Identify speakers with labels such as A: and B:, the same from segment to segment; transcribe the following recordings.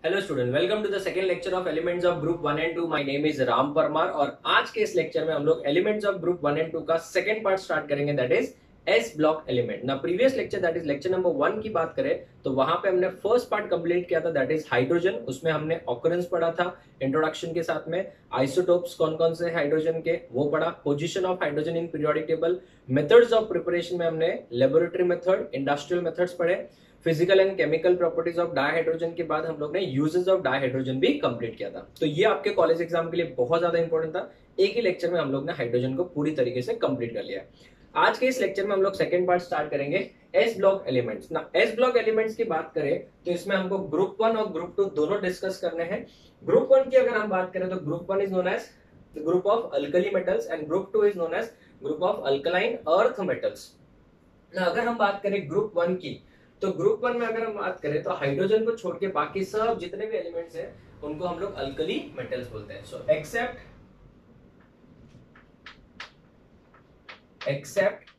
A: Hello student, welcome to the second lecture of elements of group 1 and 2। My name is Ram Parmar और आज के इस lecture में हम लोग एलिमेंट्स ऑफ ग्रुप 1 एंड 2 का सेकंड पार्ट स्टार्ट करेंगे, that is s block element. ना previous lecture that is lecture number 1 की बात करें तो वहां पे हमने फर्स्ट पार्ट कंप्लीट किया था, दैट इज हाइड्रोजन। उसमें हमने ऑकरेंस पढ़ा था इंट्रोडक्शन के साथ में, आइसोटोप्स कौन कौन से हाइड्रोजन के वो पढ़ा, position of hydrogen in periodic table, methods of preparation में हमने लेबोरेटरी मेथड, इंडस्ट्रियल मेथड्स पढ़े, physical and chemical properties of dihydrogen के बाद हम लोग ने यूजेस ऑफ डाइहाइड्रोजन भी कंप्लीट किया था। तो ये आपके कॉलेज एग्जाम के लिए बहुत ज्यादा इंपॉर्टेंट था। एक ही लेक्चर में हम लोग ने हाइड्रोजन को पूरी तरीके से कंप्लीट कर लिया है। आज के इस लेक्चर में हम लोग सेकंड पार्ट स्टार्ट करेंगे एस ब्लॉक एलिमेंट्स। ना एस ब्लॉक एलिमेंट्स की बात करें तो इसमें हमको ग्रुप 1 और ग्रुप 2 दोनों डिस्कस करने हैं। ग्रुप 1 की अगर हम बात करें तो group 1 is known age group of alkali metals and group 2 is known age group of alkaline earth metals. ना अगर हम बात करें ग्रुप 1 की तो ग्रुप 1 में अगर हम बात करें तो हाइड्रोजन को छोड़ के बाकी सब जितने भी एलिमेंट्स हैं उनको हम लोग अल्कली मेटल्स बोलते हैं। So except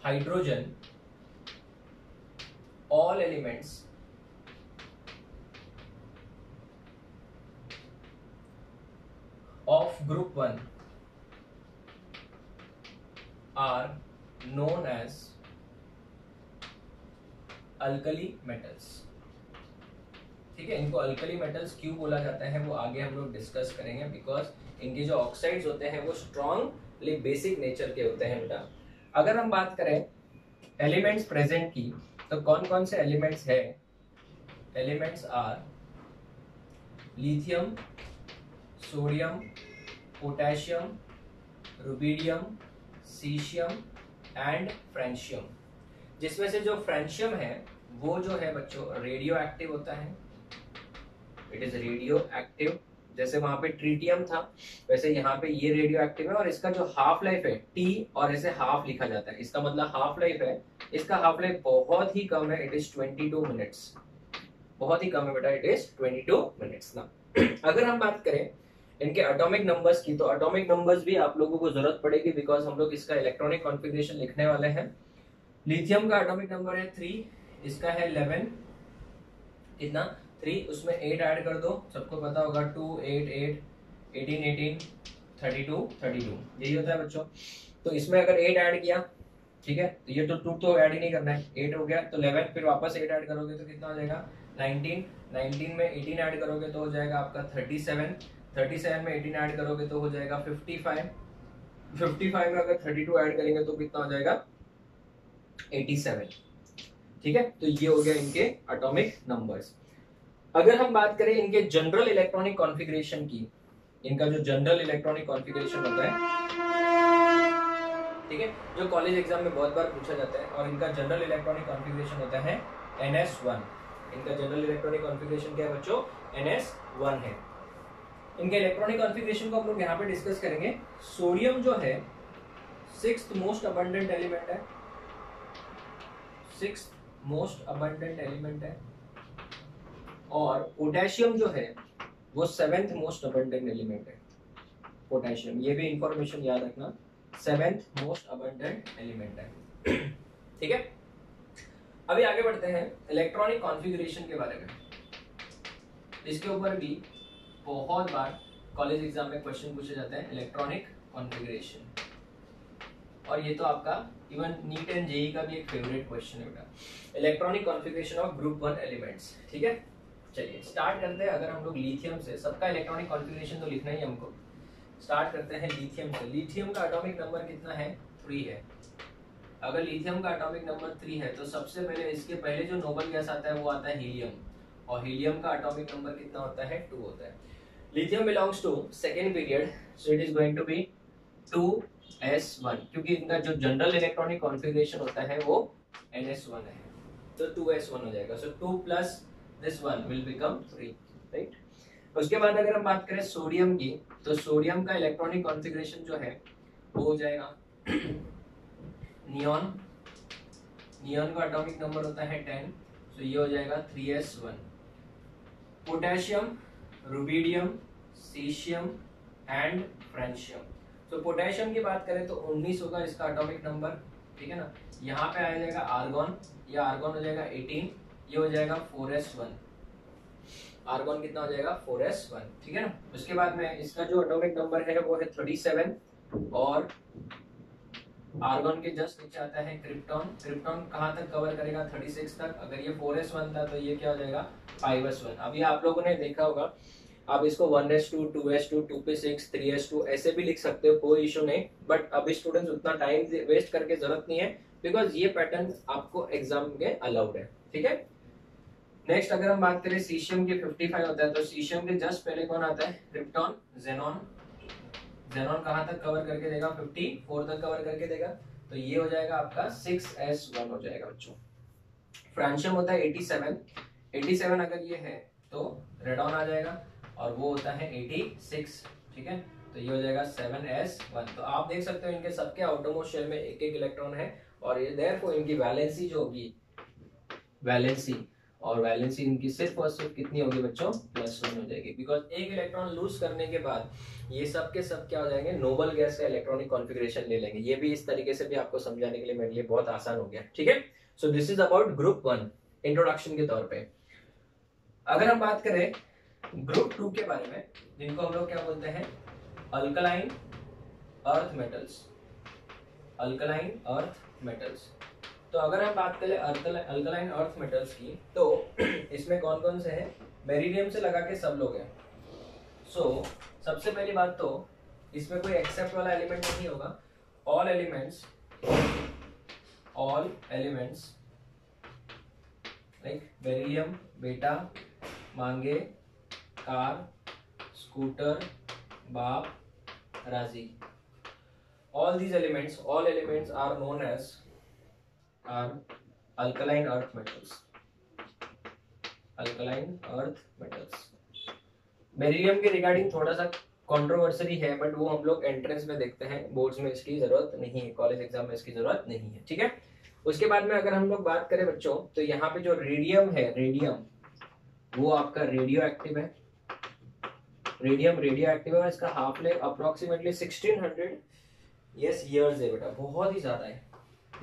A: hydrogen all elements of group 1 are known as alkali metals. ठीक है, इनको अल्कली मेटल्स क्यों बोला जाता है वो आगे हम लोग डिस्कस करेंगे, बिकॉज इनके जो ऑक्साइड्स होते हैं वो स्ट्रॉन्गली बेसिक नेचर के होते हैं बेटा। अगर हम बात करें एलिमेंट्स प्रेजेंट की तो कौन कौन से एलिमेंट्स है? Elements are lithium, sodium, potassium, rubidium, caesium and francium. जिसमें से जो फ्रेंशियम है वो जो है बच्चों रेडियो एक्टिव होता है, इट इज रेडियो एक्टिव। जैसे वहां पे ट्रीटियम था वैसे यहाँ पे ये रेडियो एक्टिव है और इसका जो हाफ लाइफ है टी और ऐसे हाफ लिखा जाता है, इसका मतलब हाफ लाइफ है। इसका हाफ लाइफ बहुत ही कम है, इट इज 22 मिनट्स, बहुत ही कम है बेटा, इट इज 22 मिनट्स ना। अगर हम बात करें इनके एटॉमिक नंबर्स की तो एटॉमिक नंबर्स भी आप लोगों को जरूरत पड़ेगी, बिकॉज हम लोग इसका इलेक्ट्रॉनिक कॉन्फ़िगरेशन लिखने वाले हैं। लिथियम का एटॉमिक नंबर है 3, इसका है 11, कितना 3, उसमें 8 ऐड कर दो, सबको पता होगा 2 8 8 18 18 32 32, यही होता है बच्चों। तो इसमें अगर 8 ऐड किया, ठीक है, तो ये तो 2 तो ऐड ही नहीं करना है, 8 हो गया तो 11, फिर वापस 8 ऐड करोगे तो कितना हो जाएगा 19, 19 में 18 ऐड करोगे तो हो जाएगा आपका 37, 37 में 18 ऐड करोगे तो हो जाएगा 55, 55 में अगर 32 ऐड करेंगे तो कितना हो जाएगा 87। ठीक है, तो ये हो गया इनके एटॉमिक नंबर्स। अगर हम बात करें इनके जनरल इलेक्ट्रॉनिक कॉन्फ़िगरेशन की, इनका जो जनरल इलेक्ट्रॉनिक कॉन्फ़िगरेशन होता है, ठीक है, जो कॉलेज एग्जाम में बहुत बार पूछा जाता है, और इनका जनरल इलेक्ट्रॉनिक कॉन्फ़िगरेशन होता है NS1। इनका जनरल इलेक्ट्रॉनिक कॉन्फ़िगरेशन क्या है बच्चों? NS1 है। इनके इलेक्ट्रॉनिक कॉन्फ़िगरेशन को हम लोग यहाँ पे डिस्कस करेंगे। सोडियम जो है 6th मोस्ट अबंडेंट एलिमेंट है, 6th मोस्ट अबंडेंट एलिमेंट है, और पोटेशियम जो है वो 7th मोस्ट अबंडेंट एलिमेंट है। पोटेशियम, ये भी इंफॉर्मेशन याद रखना, 7th मोस्ट अबंडेंट एलिमेंट है। ठीक है, अभी आगे बढ़ते हैं इलेक्ट्रॉनिक कॉन्फ़िगरेशन के बारे में। इसके ऊपर भी बहुत बार कॉलेज एग्जाम में क्वेश्चन पूछे जाते हैं, इलेक्ट्रॉनिक कॉन्फ़िगरेशन, और ये तो आपका इवन नीट एंड जेई का भी एक फेवरेट क्वेश्चन है बेटा, electronic configuration of group 1 elements. ठीक है, चलिए स्टार्ट करते हैं। अगर हम लोग लिथियम से, सबका इलेक्ट्रॉनिक कॉन्फ़िगरेशन तो लिखना ही हमको, स्टार्ट करते हैं लिथियम से। लिथियम का एटॉमिक नंबर कितना है? 3 है। अगर लिथियम का एटॉमिक नंबर 3 है तो सबसे पहले इसके पहले जो नोबल गैस आता है वो आता है हीलियम, और हीलियम का एटॉमिक नंबर कितना होता है? 2 होता है। Lithium belongs to second period, so it is going to be 2s1, क्योंकि इनका जो जनरल इलेक्ट्रॉनिक कॉन्फ़िगरेशन होता है वो NS1 है, तो 2s1 हो जाएगा। सो 2 plus this 1 will become 3, right. उसके बाद अगर हम बात करें सोडियम की तो सोडियम का इलेक्ट्रॉनिक कॉन्फ़िगरेशन जो है वो हो जाएगा नियॉन, नियॉन का एटॉमिक नंबर होता है 10, सो ये हो जाएगा 3s1। Potassium, rubidium, caesium and francium. तो पोटेशियम की बात करें तो 19 होगा इसका एटॉमिक नंबर, ठीक है ना। यहाँ पे आ जाएगा आर्गन, ये आर्गन हो जाएगा 18, ये हो जाएगा 4s1। आर्गॉन कितना हो जाएगा 4s1, ठीक है ना। उसके बाद में इसका जो एटॉमिक नंबर है वो है 37 और आर्गॉन के जस्ट नीचे आता है क्रिप्टॉन। क्रिप्टॉन कहाँ तक कवर करेगा 36 तक। अगर ये 4s1 था तो ये क्या हो जाएगा 5s1। अभी आप लोगों ने देखा होगा, आप इसको 1s2, 2s2, 2p6, 3s2 ऐसे भी लिख सकते हो, कोई इशू नहीं। बट अभी स्टूडेंट्स उतना टाइम वेस्ट करके जरूरत नहीं है, बिकॉज ये पैटर्न आपको एग्जाम में अलाउड है, ठीक है। नेक्स्ट अगर हम बात करें सीशियम के 55 होता है, तो सीशियम के जस्ट पहले कौन आता है क्रिप्टॉन। जेनॉन, जेनॉन कहाँ तक कवर करके देगा 54 तक कवर करके देगा, तो ये हो जाएगा आपका 6s1 हो जाएगा बच्चों। फ्रांशियम होता है 87, 87 अगर ये है तो रेडॉन आ जाएगा और वो होता है 86, ठीक है। तो ये हो जाएगा 7s1। तो आप देख सकते हो इनके सबके आउटरमोस्ट शेल में एक एक इलेक्ट्रॉन है और ये देयरफॉर इनकी वैलेंसी जो होगी, वैलेंसी और वैलेंसी इनकी सिर्फ और सिर्फ कितनी होगी बच्चों +1 हो जाएगी, बिकॉज एक इलेक्ट्रॉन लूज करने के बाद ये सब के सब क्या हो जाएंगे नोबल गैस का इलेक्ट्रॉनिक कॉन्फ़िगरेशन ले लेंगे। ये भी इस तरीके से भी आपको समझाने के लिए मेरे लिए बहुत आसान हो गया, ठीक है। सो this is about group 1 introduction के तौर पे। अगर हम बात करें ग्रुप 2 के बारे में, जिनको हम लोग क्या बोलते हैं alkaline earth metals, alkaline earth metals. तो अगर हम बात करें अल्कलाइन अर्थ मेटल्स की, तो इसमें कौन कौन से हैं, बेरिलियम से लगा के सब लोग हैं। सो सबसे पहली बात तो इसमें कोई एक्सेप्ट वाला एलिमेंट नहीं होगा। ऑल एलिमेंट्स लाइक बेरिलियम, बेटा, मांगे, कार, स्कूटर, बाप, राजी, all these elements are known as alkaline earth metals, alkaline earth metals। Beryllium के रिगार्डिंग थोड़ा सा कंट्रोवर्सी है, बट वो हम लोग एंट्रेंस में देखते हैं, बोर्ड्स में इसकी जरूरत नहीं है, कॉलेज एग्जाम में इसकी जरूरत नहीं है, ठीक है। उसके बाद में अगर हम लोग बात करें बच्चों, तो यहाँ पे जो रेडियम है, रेडियम वो आपका रेडियो एक्टिव है। रेडियम रेडियो एक्टिव है, इसका हाफ लाइफ अप्रोक्सीमेटली 1600 ईयर्स है बेटा, बहुत ही ज्यादा है।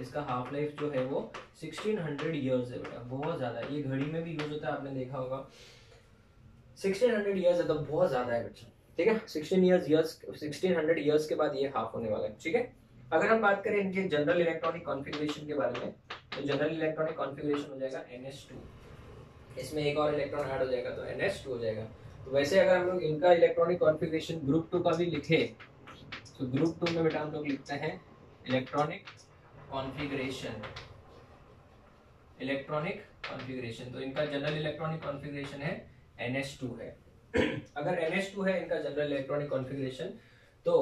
A: इसका हाफ लाइफ जो है वो 1600 ईयर्स है बेटा, बहुत ज्यादा है। ये घड़ी में भी यूज होता है, आपने देखा होगा। 1600 ईयर्स है तो बहुत ज्यादा है बच्चों, ठीक है। 1600 ईयर्स के बाद ये हाफ होने वाला है, ठीक है। अगर हम बात करें इनके जनरल इलेक्ट्रॉनिक कॉन्फ़िगरेशन के बारे में, तो जनरल इलेक्ट्रॉनिक कॉन्फ़िगरेशन हो जाएगा NS2। इसमें एक और इलेक्ट्रॉन ऐड हो जाएगा तो NS2 हो जाएगा। तो वैसे अगर हम लोग इनका इलेक्ट्रॉनिक कॉन्फ़िगरेशन ग्रुप 2 का भी लिखे, तो ग्रुप 2 में बेटा हम लोग लिखते हैं इलेक्ट्रॉनिक कॉन्फ़िगरेशन, इलेक्ट्रॉनिक कॉन्फ़िगरेशन। तो इनका जनरल इलेक्ट्रॉनिक कॉन्फ़िगरेशन है NS2 है। अगर NS2 है इनका जनरल इलेक्ट्रॉनिक कॉन्फ़िगरेशन, तो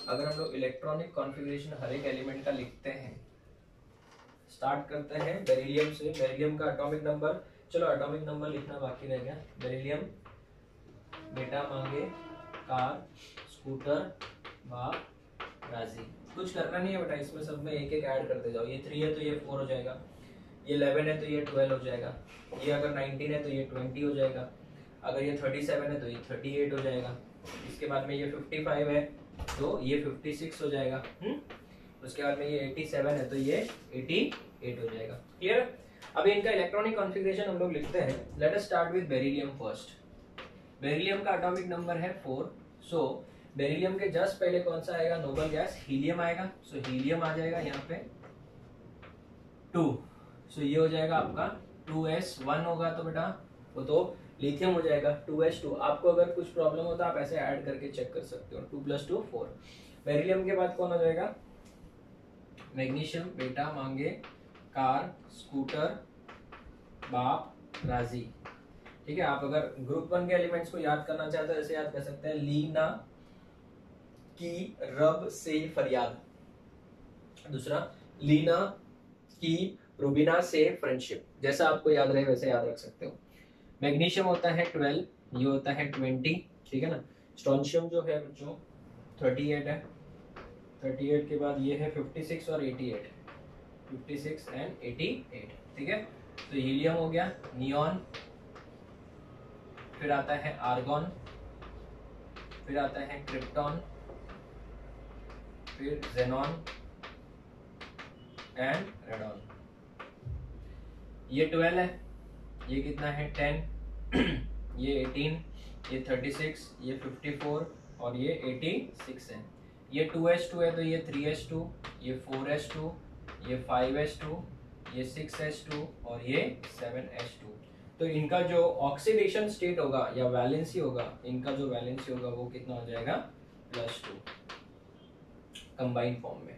A: अगर हम लोग इलेक्ट्रॉनिक कॉन्फ़िगरेशन हर एक एलिमेंट का लिखते हैं, स्टार्ट करते हैं बेरिलियम से। बेरिलियम का एटॉमिक नंबर, चलो एटॉमिक नंबर लिखना बाकी रह गया। बेरिलियम, बेटा, मांगे, कार, स्कूटर, बाप, राजी। कुछ करना नहीं है बेटा, इसमें सब में एक एक ऐड करते जाओ। ये 3 है तो ये 4 हो जाएगा, ये 11 है तो ये 12 हो जाएगा, ये अगर 19 है तो ये 20 हो जाएगा, अगर ये 37 है तो ये 38 हो जाएगा, इसके बाद में ये 55 है तो ये 56 हो जाएगा, उसके बाद में ये 87 है तो ये 88 हो जाएगा। क्लियर। अभी इनका इलेक्ट्रॉनिक कॉन्फ़िगरेशन हम लोग लिखते हैं। Late us start with beryllium first. Beryllium का एटॉमिक नंबर है 4। सो बेरिलियम के जस्ट पहले कौन सा आएगा नोबल गैस, हीलियम आएगा। सो हीलियम आ जाएगा यहाँ पे 2। सो ये हो जाएगा आपका 2s1 होगा, तो बेटा वो तो लिथियम हो जाएगा 2s2। आपको अगर कुछ प्रॉब्लम हो तो आप ऐसे ऐड करके चेक कर सकते हो, 2 + 2 4। बेरिलियम के बाद कौन हो जाएगा, मैग्नीशियम, बेटा, मांगे, कार, स्कूटर, बाप, राजी। ठीक है। आप अगर ग्रुप 1 के एलिमेंट्स को याद करना चाहते हो ऐसे याद कर सकते हैं, लीना की रब से फरियाद, दूसरा लीना की रूबीना से फ्रेंडशिप। जैसा आपको याद रहे वैसे याद रख सकते हो। मैग्नीशियम होता है 12, ये होता है 20, ठीक है ना। स्ट्रोंशियम जो है बच्चों 38 है, 38 के बाद ये है 56 और 88, 56 एंड 88, ठीक है। तो हीलियम हो गया, नियॉन, फिर आता है आर्गॉन, फिर आता है क्रिप्टॉन, फिर जेनॉन एंड रेडॉन। ये 12 है, ये कितना है 10, ये 18, ये 36, ये 54 और ये 86 है। ये 2s2 है तो ये 3s2, ये 4s2, ये 5s2, ये 6s2 और ये 7s2। तो इनका जो ऑक्सीडेशन स्टेट होगा या वैलेंसी होगा, इनका जो वैलेंसी होगा वो कितना हो जाएगा, +2 कंबाइंड फॉर्म में।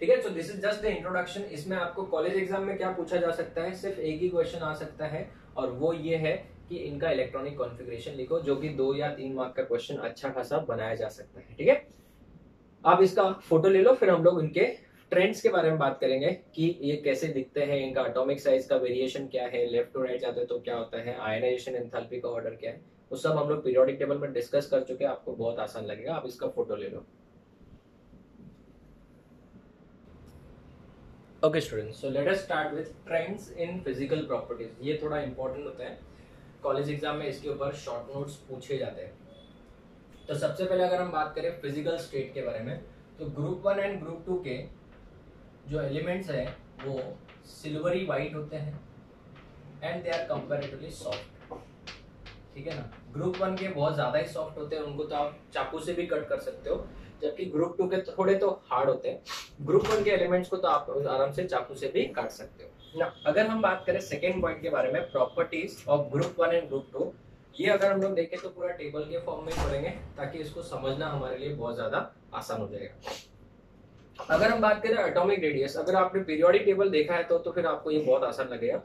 A: ठीक है, सो this is just the introduction. इसमें आपको कॉलेज एग्जाम में क्या पूछा जा सकता है, सिर्फ एक ही क्वेश्चन आ सकता है और वो ये है कि इनका इलेक्ट्रॉनिक कॉन्फ़िगरेशन लिखो, जो कि 2 या 3 मार्क का क्वेश्चन अच्छा खासा बनाया जा सकता है। ठीक है, आप इसका फोटो ले लो, फिर हम लोग इनके ट्रेंड्स के बारे में बात करेंगे कि ये कैसे दिखते हैं, इनका एटॉमिक साइज का वेरिएशन क्या है, लेफ्ट टू राइट जाते हैं तो क्या होता है, आयनाइजेशन एंथैल्पी का ऑर्डर क्या है, वो सब हम लोग पीरियोडिक टेबल में डिस्कस कर चुके हैं। आपको बहुत आसान लगेगा, आप इसका फोटो ले लो। Okay students, so let us start with trends in physical properties. ये थोड़ा इंपॉर्टेंट होता है, कॉलेज एग्जाम में इसके ऊपर शॉर्ट नोट्स पूछे जाते हैं। तो सबसे पहले अगर हम बात करें फिजिकल स्टेट के बारे में, तो ग्रुप 1 एंड ग्रुप 2 के जो एलिमेंट्स हैं वो सिल्वरी वाइट होते हैं and they are comparatively soft. ठीक है ना, ग्रुप 1 के बहुत ज्यादा ही सॉफ्ट होते हैं, उनको तो आप चाकू से भी कट कर सकते हो, जबकि ग्रुप 2 के थोड़े तो हार्ड होते हैं। ग्रुप 1 के एलिमेंट्स को तो आप आराम से चाकू से भी काट सकते हो ना। अगर हम बात करें सेकेंड पॉइंट के बारे में, properties of group 1 and group 2, ये अगर हम लोग देखें तो पूरा टेबल के फॉर्म में पढ़ेंगे ताकि इसको समझना हमारे लिए बहुत ज्यादा आसान हो जाएगा। अगर हम बात करें एटॉमिक रेडियस, अगर आपने पीरियोडिक टेबल देखा है तो फिर आपको ये बहुत आसान लगेगा।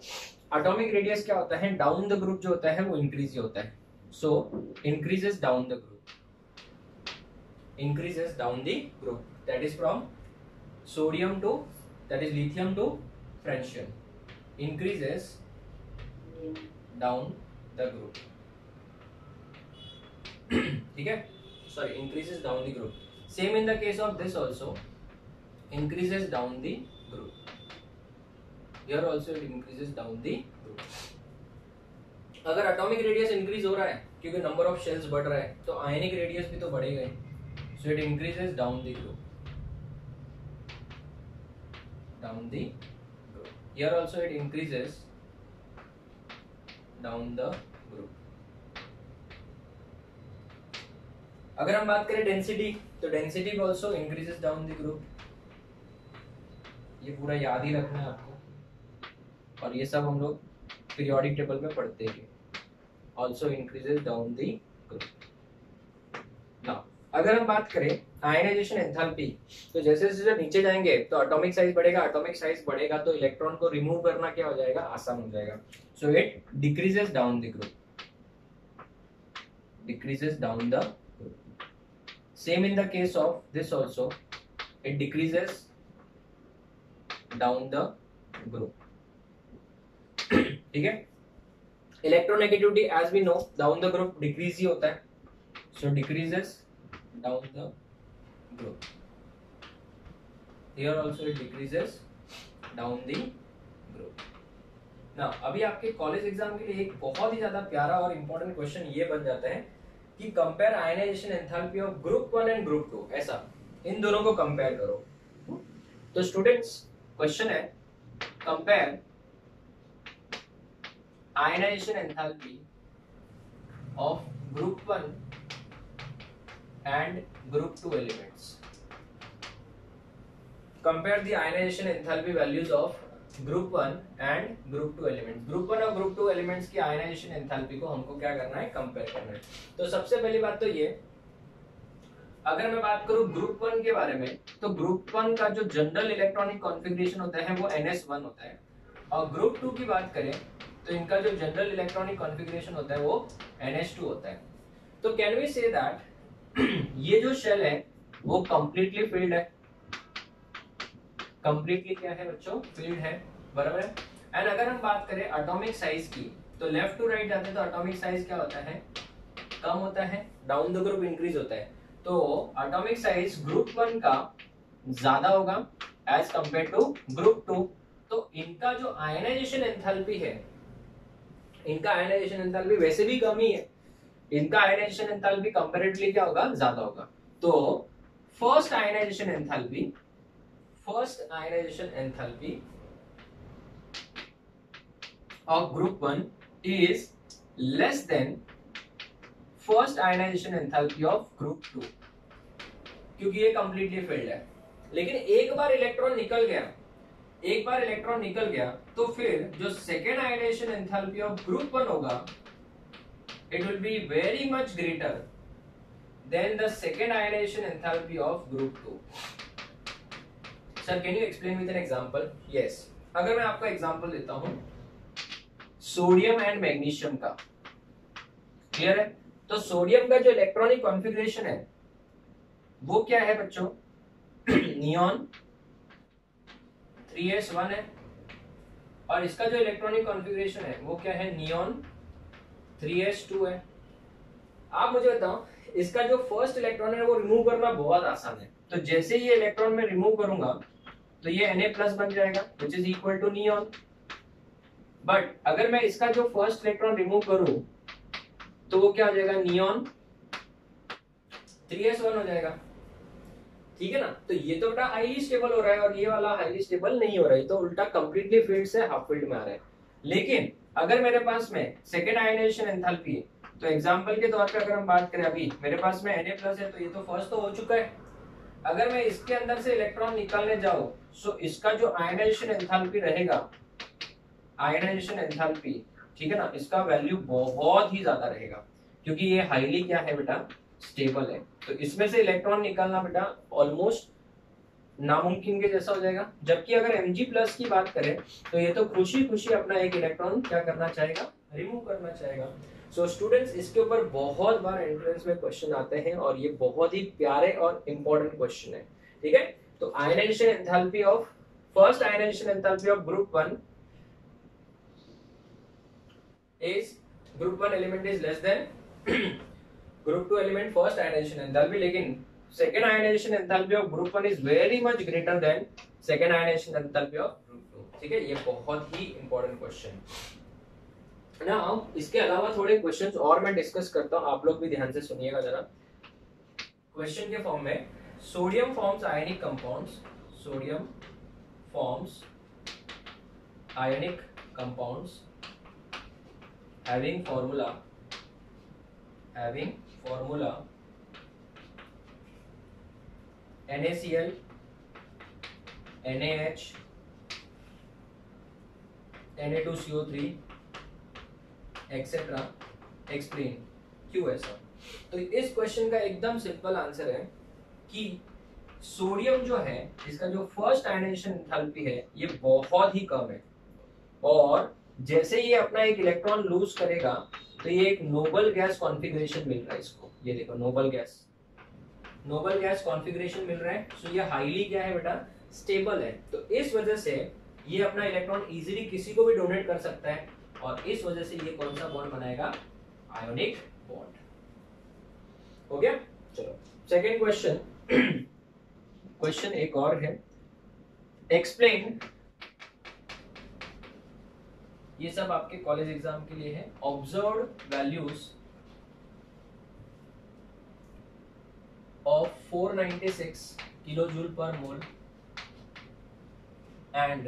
A: एटॉमिक रेडियस क्या होता है, डाउन द ग्रुप जो होता है वो इंक्रीज होता है, so increases down the group, increases down the group, that is from sodium to, that is lithium to francium, increases down the group। ठीक है, sorry, increases down the group। same in the case of this also, increases down the group, here also it increases down the group। अगर atomic radius increase हो रहा है क्योंकि number of shells बढ़ रहा है, तो आयनिक रेडियस भी तो बढ़ेगा ही, so it increases down the group, down the group, here also it increases down the group। अगर हम बात करें डेंसिटी, तो density also increases down the group। ये पूरा याद ही रखना है आपको, और ये सब हम लोग पीरियोडिक टेबल में पढ़ते हैं। also increases down the group। now अगर हम बात करें आयनाइजेशन एंथैल्पी, तो जैसे जैसे नीचे जाएंगे तो एटॉमिक साइज बढ़ेगा, एटॉमिक साइज बढ़ेगा तो इलेक्ट्रॉन को रिमूव करना क्या हो जाएगा, आसान हो जाएगा, so it decreases down the group, decreases down the group. Same in the case of this also, it decreases down the group. ठीक है, electronegativity as we know down the group decrease ही होता है, so decreases down the group, here also it decreases down the group। now अभी आपके college exam के लिए एक बहुत ही ज्यादा प्यारा और इंपॉर्टेंट क्वेश्चन ये बन जाता है कि compare ionisation enthalpy of group 1 and group 2, ऐसा इन दोनों को कंपेयर करो। तो स्टूडेंट्स क्वेश्चन है, compare ionisation enthalpy of group 1 and group 2 elements, compare the ionization enthalpy values of group 1 and group 2 elements। group 1 और group 2 elements की ionization enthalpy को हमको क्या करना है, कंपेयर करना है। तो सबसे पहली बात तो ये, अगर मैं बात करूं ग्रुप 1 के बारे में, तो ग्रुप 1 का जो जनरल इलेक्ट्रॉनिक कॉन्फ़िगरेशन होता है वो NS1 होता है, और ग्रुप 2 की बात करें तो इनका जो जनरल इलेक्ट्रॉनिक कॉन्फ़िगरेशन होता है वो NH2 होता है। तो कैन वी से दैट ये जो शेल है वो कंप्लीटली फिल्ड है, कंप्लीटली क्या है बच्चों, फिल्ड है, बराबर है। एंड अगर हम बात करें एटॉमिक साइज की, तो लेफ्ट टू राइट जाते हैं तो एटॉमिक साइज क्या होता है, कम होता है, डाउन द ग्रुप इंक्रीज होता है। तो एटॉमिक साइज ग्रुप 1 का ज्यादा होगा एज कंपेयर टू ग्रुप 2। तो इनका जो आयनाइजेशन एंथैल्पी है, इनका आयनाइजेशन एंथैल्पी वैसे भी कम ही है, इनका आयनाइजेशन एंथैल्पी कंपैरेटिवली क्या होगा, ज्यादा होगा। तो first ionisation enthalpy of group 1 is less than first ionisation enthalpy of group 2, क्योंकि ये कंप्लीटली फिल्ड है। लेकिन एक बार इलेक्ट्रॉन निकल गया तो फिर जो second ionisation enthalpy of group 1 होगा, it will be very much greater than the second ionization enthalpy of group 2. Sir, can you explain with an example? Yes. अगर मैं आपको एग्जांपल देता हूं सोडियम एंड मैग्नीशियम का, क्लियर है? तो sodium का जो इलेक्ट्रॉनिक कॉन्फ़िगरेशन है वो क्या है बच्चों? नियॉन 3s1 है, और इसका जो इलेक्ट्रॉनिक कॉन्फ़िगरेशन है वो क्या है? नियॉन 3s2 है। आप मुझे बताओ, इसका जो फर्स्ट इलेक्ट्रॉन है वो रिमूव करना बहुत आसान है। तो जैसे ही ये इलेक्ट्रॉन मैं रिमूव करूंगा तो ये Na+ बन जाएगा, which is equal to neon. But अगर मैं इसका जो फर्स्ट इलेक्ट्रॉन रिमूव करूं तो वो क्या हो जाएगा? नियॉन 3s1 हो जाएगा, ठीक है ना? तो ये तो बेटा हाईली स्टेबल हो रहा है और ये वाला हाईली स्टेबल नहीं हो रहा है, तो उल्टा कंप्लीटली फील्ड से हाफ फील्ड में आ रहा है। लेकिन अगर मेरे पास में सेकेंड आयनाइजेशन एंथैल्पी है, तो एग्जांपल के तौर पे अगर हम बात करें, अभी मेरे पास में Na+ है, तो ये तो फर्स्ट तो हो चुका है। अगर मैं इसके अंदर से इलेक्ट्रॉन निकालने जाऊं तो इसका जो आयनाइजेशन एंथैल्पी रहेगा, आयनाइजेशन एंथैल्पी, ठीक है ना, इसका वैल्यू बहुत ही ज्यादा रहेगा, क्योंकि ये हाईली क्या है बेटा? स्टेबल है। तो इसमें से इलेक्ट्रॉन निकालना बेटा ऑलमोस्ट नामुमकिन के जैसा हो जाएगा। जबकि अगर Mg+ की बात करें तो ये तो खुशी खुशी अपना एक इलेक्ट्रॉन क्या करना चाहेगा? रिमूव करना चाहेगा। सो स्टूडेंट्स, इसके ऊपर बहुत बार एंट्रेंस में क्वेश्चन आते हैं और ये बहुत ही प्यारे और इंपॉर्टेंट क्वेश्चन है, ठीक है? तो ionisation enthalpy of first ionisation enthalpy of group 1 is group 1 element is less than group 2 element first ionization enthalpy, लेकिन second ionization enthalpy of group 1 is very much greater than second ionization enthalpy of group 2, ठीक है? ये बहुत ही important question ना। इसके अलावा थोड़े questions और मैं डिस्कस करता हूं, आप लोग भी ध्यान से सुनिएगा जरा। क्वेश्चन के फॉर्म में, sodium forms ionic compounds, sodium forms ionic compounds having formula NaCl, NaH, Na2CO3 etcetera. Explain क्यों ऐसा? तो इस क्वेश्चन का एकदम सिंपल आंसर है कि सोडियम जो है, इसका जो फर्स्ट आयनाइजेशन एंथैल्पी है ये बहुत ही कम है, और जैसे ये अपना एक इलेक्ट्रॉन लूज करेगा तो ये एक नोबल गैस कॉन्फ़िगरेशन मिल रहा है इसको। ये देखो, नोबल गैस कॉन्फ़िगरेशन मिल रहा है। सो ये हाईली क्या है बेटा? स्टेबल है। तो इस वजह से ये अपना इलेक्ट्रॉन इजीली किसी को भी डोनेट कर सकता है, और इस वजह से ये कौन सा बॉन्ड बनाएगा? Ionic bond. हो गया? चलो सेकेंड क्वेश्चन। क्वेश्चन एक और है, एक्सप्लेन, ये सब आपके कॉलेज एग्जाम के लिए है। Observed values of 496 kilojoule per mole and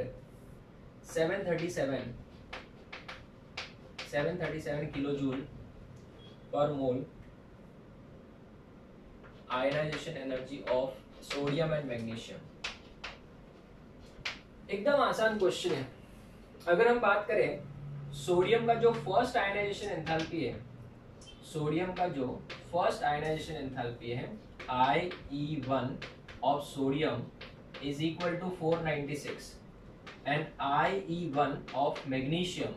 A: 737 kilojoule per mole ionization energy of sodium and magnesium. एकदम आसान क्वेश्चन है। अगर हम बात करें सोडियम का जो फर्स्ट आयनाइजेशन एंथैल्पी है, सोडियम का जो फर्स्ट आयनाइजेशन एंथैल्पी है IE1 of sodium is equal to 496 and IE1 of magnesium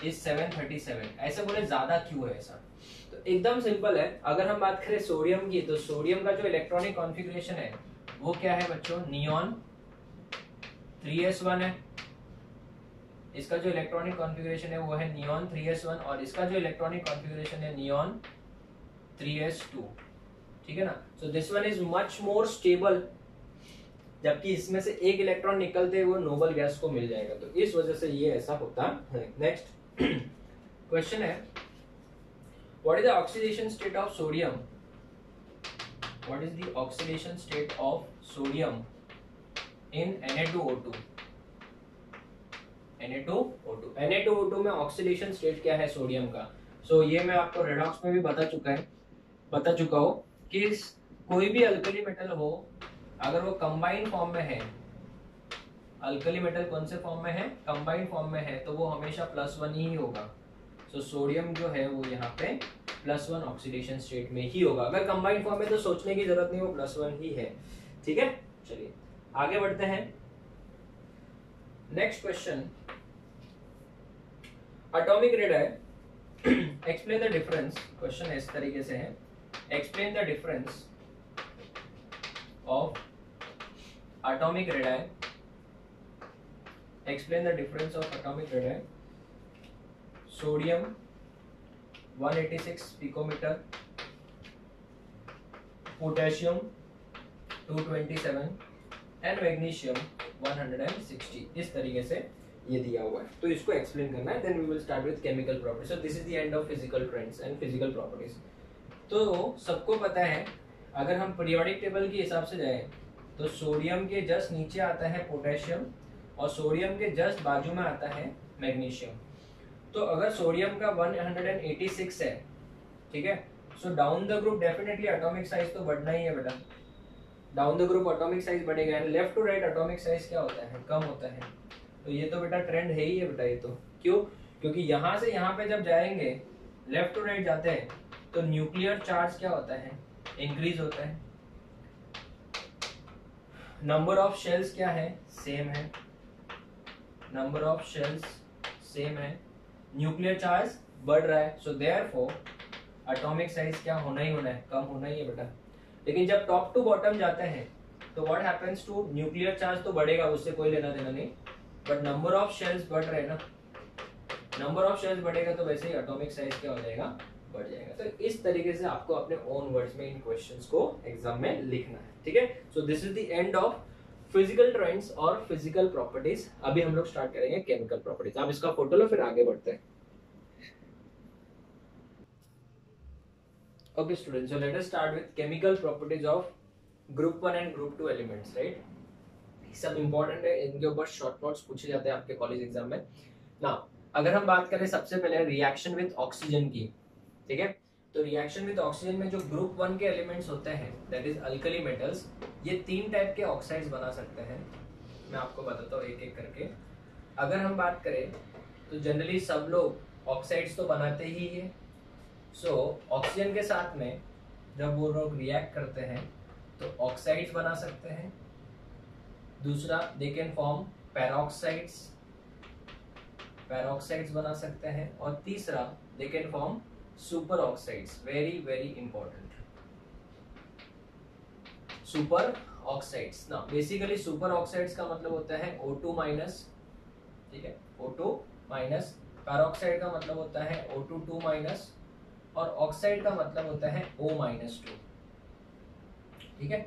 A: is 737। ऐसे बोले ज्यादा क्यों है ऐसा? तो एकदम सिंपल है। अगर हम बात करें सोडियम की, तो सोडियम का जो इलेक्ट्रॉनिक कॉन्फ़िगरेशन है वो क्या है बच्चों? नियॉन 3s1 है। इसका जो इलेक्ट्रॉनिक कॉन्फ़िगरेशन है वो है नियॉन 3s1, और इसका जो इलेक्ट्रॉनिक कॉन्फ़िगरेशन है नियॉन 3s2, ठीक है ना? So this one is much more stable, जबकि इसमें से एक इलेक्ट्रॉन निकलते हुए नोबल गैस को मिल जाएगा, तो इस वजह से ये ऐसा होता है। नेक्स्ट क्वेश्चन है, what is the oxidation state of sodium? What is the oxidation state of sodium in Na2O2? Na2O2। Na2O2 में ऑक्सीडेशन स्टेट क्या है सोडियम का? सो ये मैं आपको रेडॉक्स में भी बता चुका हूँ कि कोई भी अल्कली मेटल हो, अगर वो कंबाइंड फॉर्म में है, अल्कली मेटल कौन से फॉर्म में है? कंबाइंड फॉर्म में है, तो वो हमेशा +1 ही होगा। सो सोडियम जो है वो यहाँ पे +1 ऑक्सीडेशन स्टेट में ही होगा। अगर कंबाइंड फॉर्म में तो सोचने की जरूरत नहीं, वो +1 ही है। ठीक है, चलिए आगे बढ़ते हैं। Next question, atomic radii, explain the difference. Question इस तरीके से है, explain the difference of atomic radii, explain the difference of atomic radii, sodium 186 picometre, potassium 227 and magnesium 160। इस तरीके से ये दिया हुआ है, तो इसको एक्सप्लेन करना है। Then we will start with chemical properties. So this is the end of physical trends and physical properties. तो सबको पता है, अगर हम पीरियोडिक टेबल के हिसाब से जाएं तो सोडियम के जस्ट नीचे आता है पोटेशियम और सोडियम के जस्ट बाजू में आता है मैग्नीशियम। तो अगर सोडियम का 186 है, ठीक है, so down the group definitely atomic size तो बढ़ना ही है बेटा। Down the group atomic size बढ़ेगा, and left to right atomic size क्या होता है? कम होता है। तो ये तो बेटा ट्रेंड है ही है बेटा। ये तो क्यों? क्योंकि यहाँ से यहाँ पे जब जाएंगे, लेफ्ट टू राइट जाते हैं, तो न्यूक्लियर चार्ज क्या होता है? इंक्रीज होता है। नंबर ऑफ शेल्स क्या है? सेम है। नंबर ऑफ शेल्स सेम है, न्यूक्लियर चार्ज बढ़ रहा है। सो देयरफॉर एटॉमिक साइज क्या होना ही होना है? कम होना ही है बेटा। लेकिन जब टॉप टू बॉटम जाते हैं तो what happens to, nuclear charge तो बढ़ेगा, उससे कोई लेना देना नहीं, बट नंबर ऑफ शेल्स बढ़ रहे हैं ना। नंबर ऑफ शेल्स बढ़ेगा तो वैसे ही एटॉमिक साइज क्या हो जाएगा? बढ़ जाएगा। तो इस तरीके से आपको अपने ओन वर्ड्स में इन क्वेश्चंस को एग्जाम में लिखना है। ठीक है, सो this is the end of physical trends और फिजिकल प्रॉपर्टीज। अभी हम लोग स्टार्ट करेंगे केमिकल प्रॉपर्टीज। आप इसका फोटो लो, फिर आगे बढ़ते हैं। Okay students, so let us start with chemical properties of group 1 and group 2 elements, right? सब इंपॉर्टेंट है, इनके ऊपर शॉर्ट नोट्स पूछे जाते हैं आपके कॉलेज एग्जाम में ना। अगर हम बात करें सबसे पहले रिएक्शन विद ऑक्सीजन की, ठीक है, तो रिएक्शन विद ऑक्सीजन में जो ग्रुप 1 के एलिमेंट्स होते हैं, दैट इज अल्कली मेटल्स, ये 3 टाइप के ऑक्साइड्स बना सकते हैं। मैं आपको बताता हूँ एक एक करके। अगर हम बात करें तो जनरली सब लोग ऑक्साइड्स तो बनाते ही है। सो ऑक्सीजन के साथ में जब वो लोग रिएक्ट करते हैं तो ऑक्साइड्स बना सकते हैं। दूसरा, दे कैन फॉर्म पैरोक्साइड्स बना सकते हैं। और तीसरा, दे can form super oxides. Very very important, super oxides ना। बेसिकली सुपर ऑक्साइड्स का मतलब होता है O2 माइनस, ठीक है, O2 माइनस। पैरोक्साइड का मतलब होता है O2 माइनस, और ऑक्साइड का मतलब होता है O-2। ठीक है,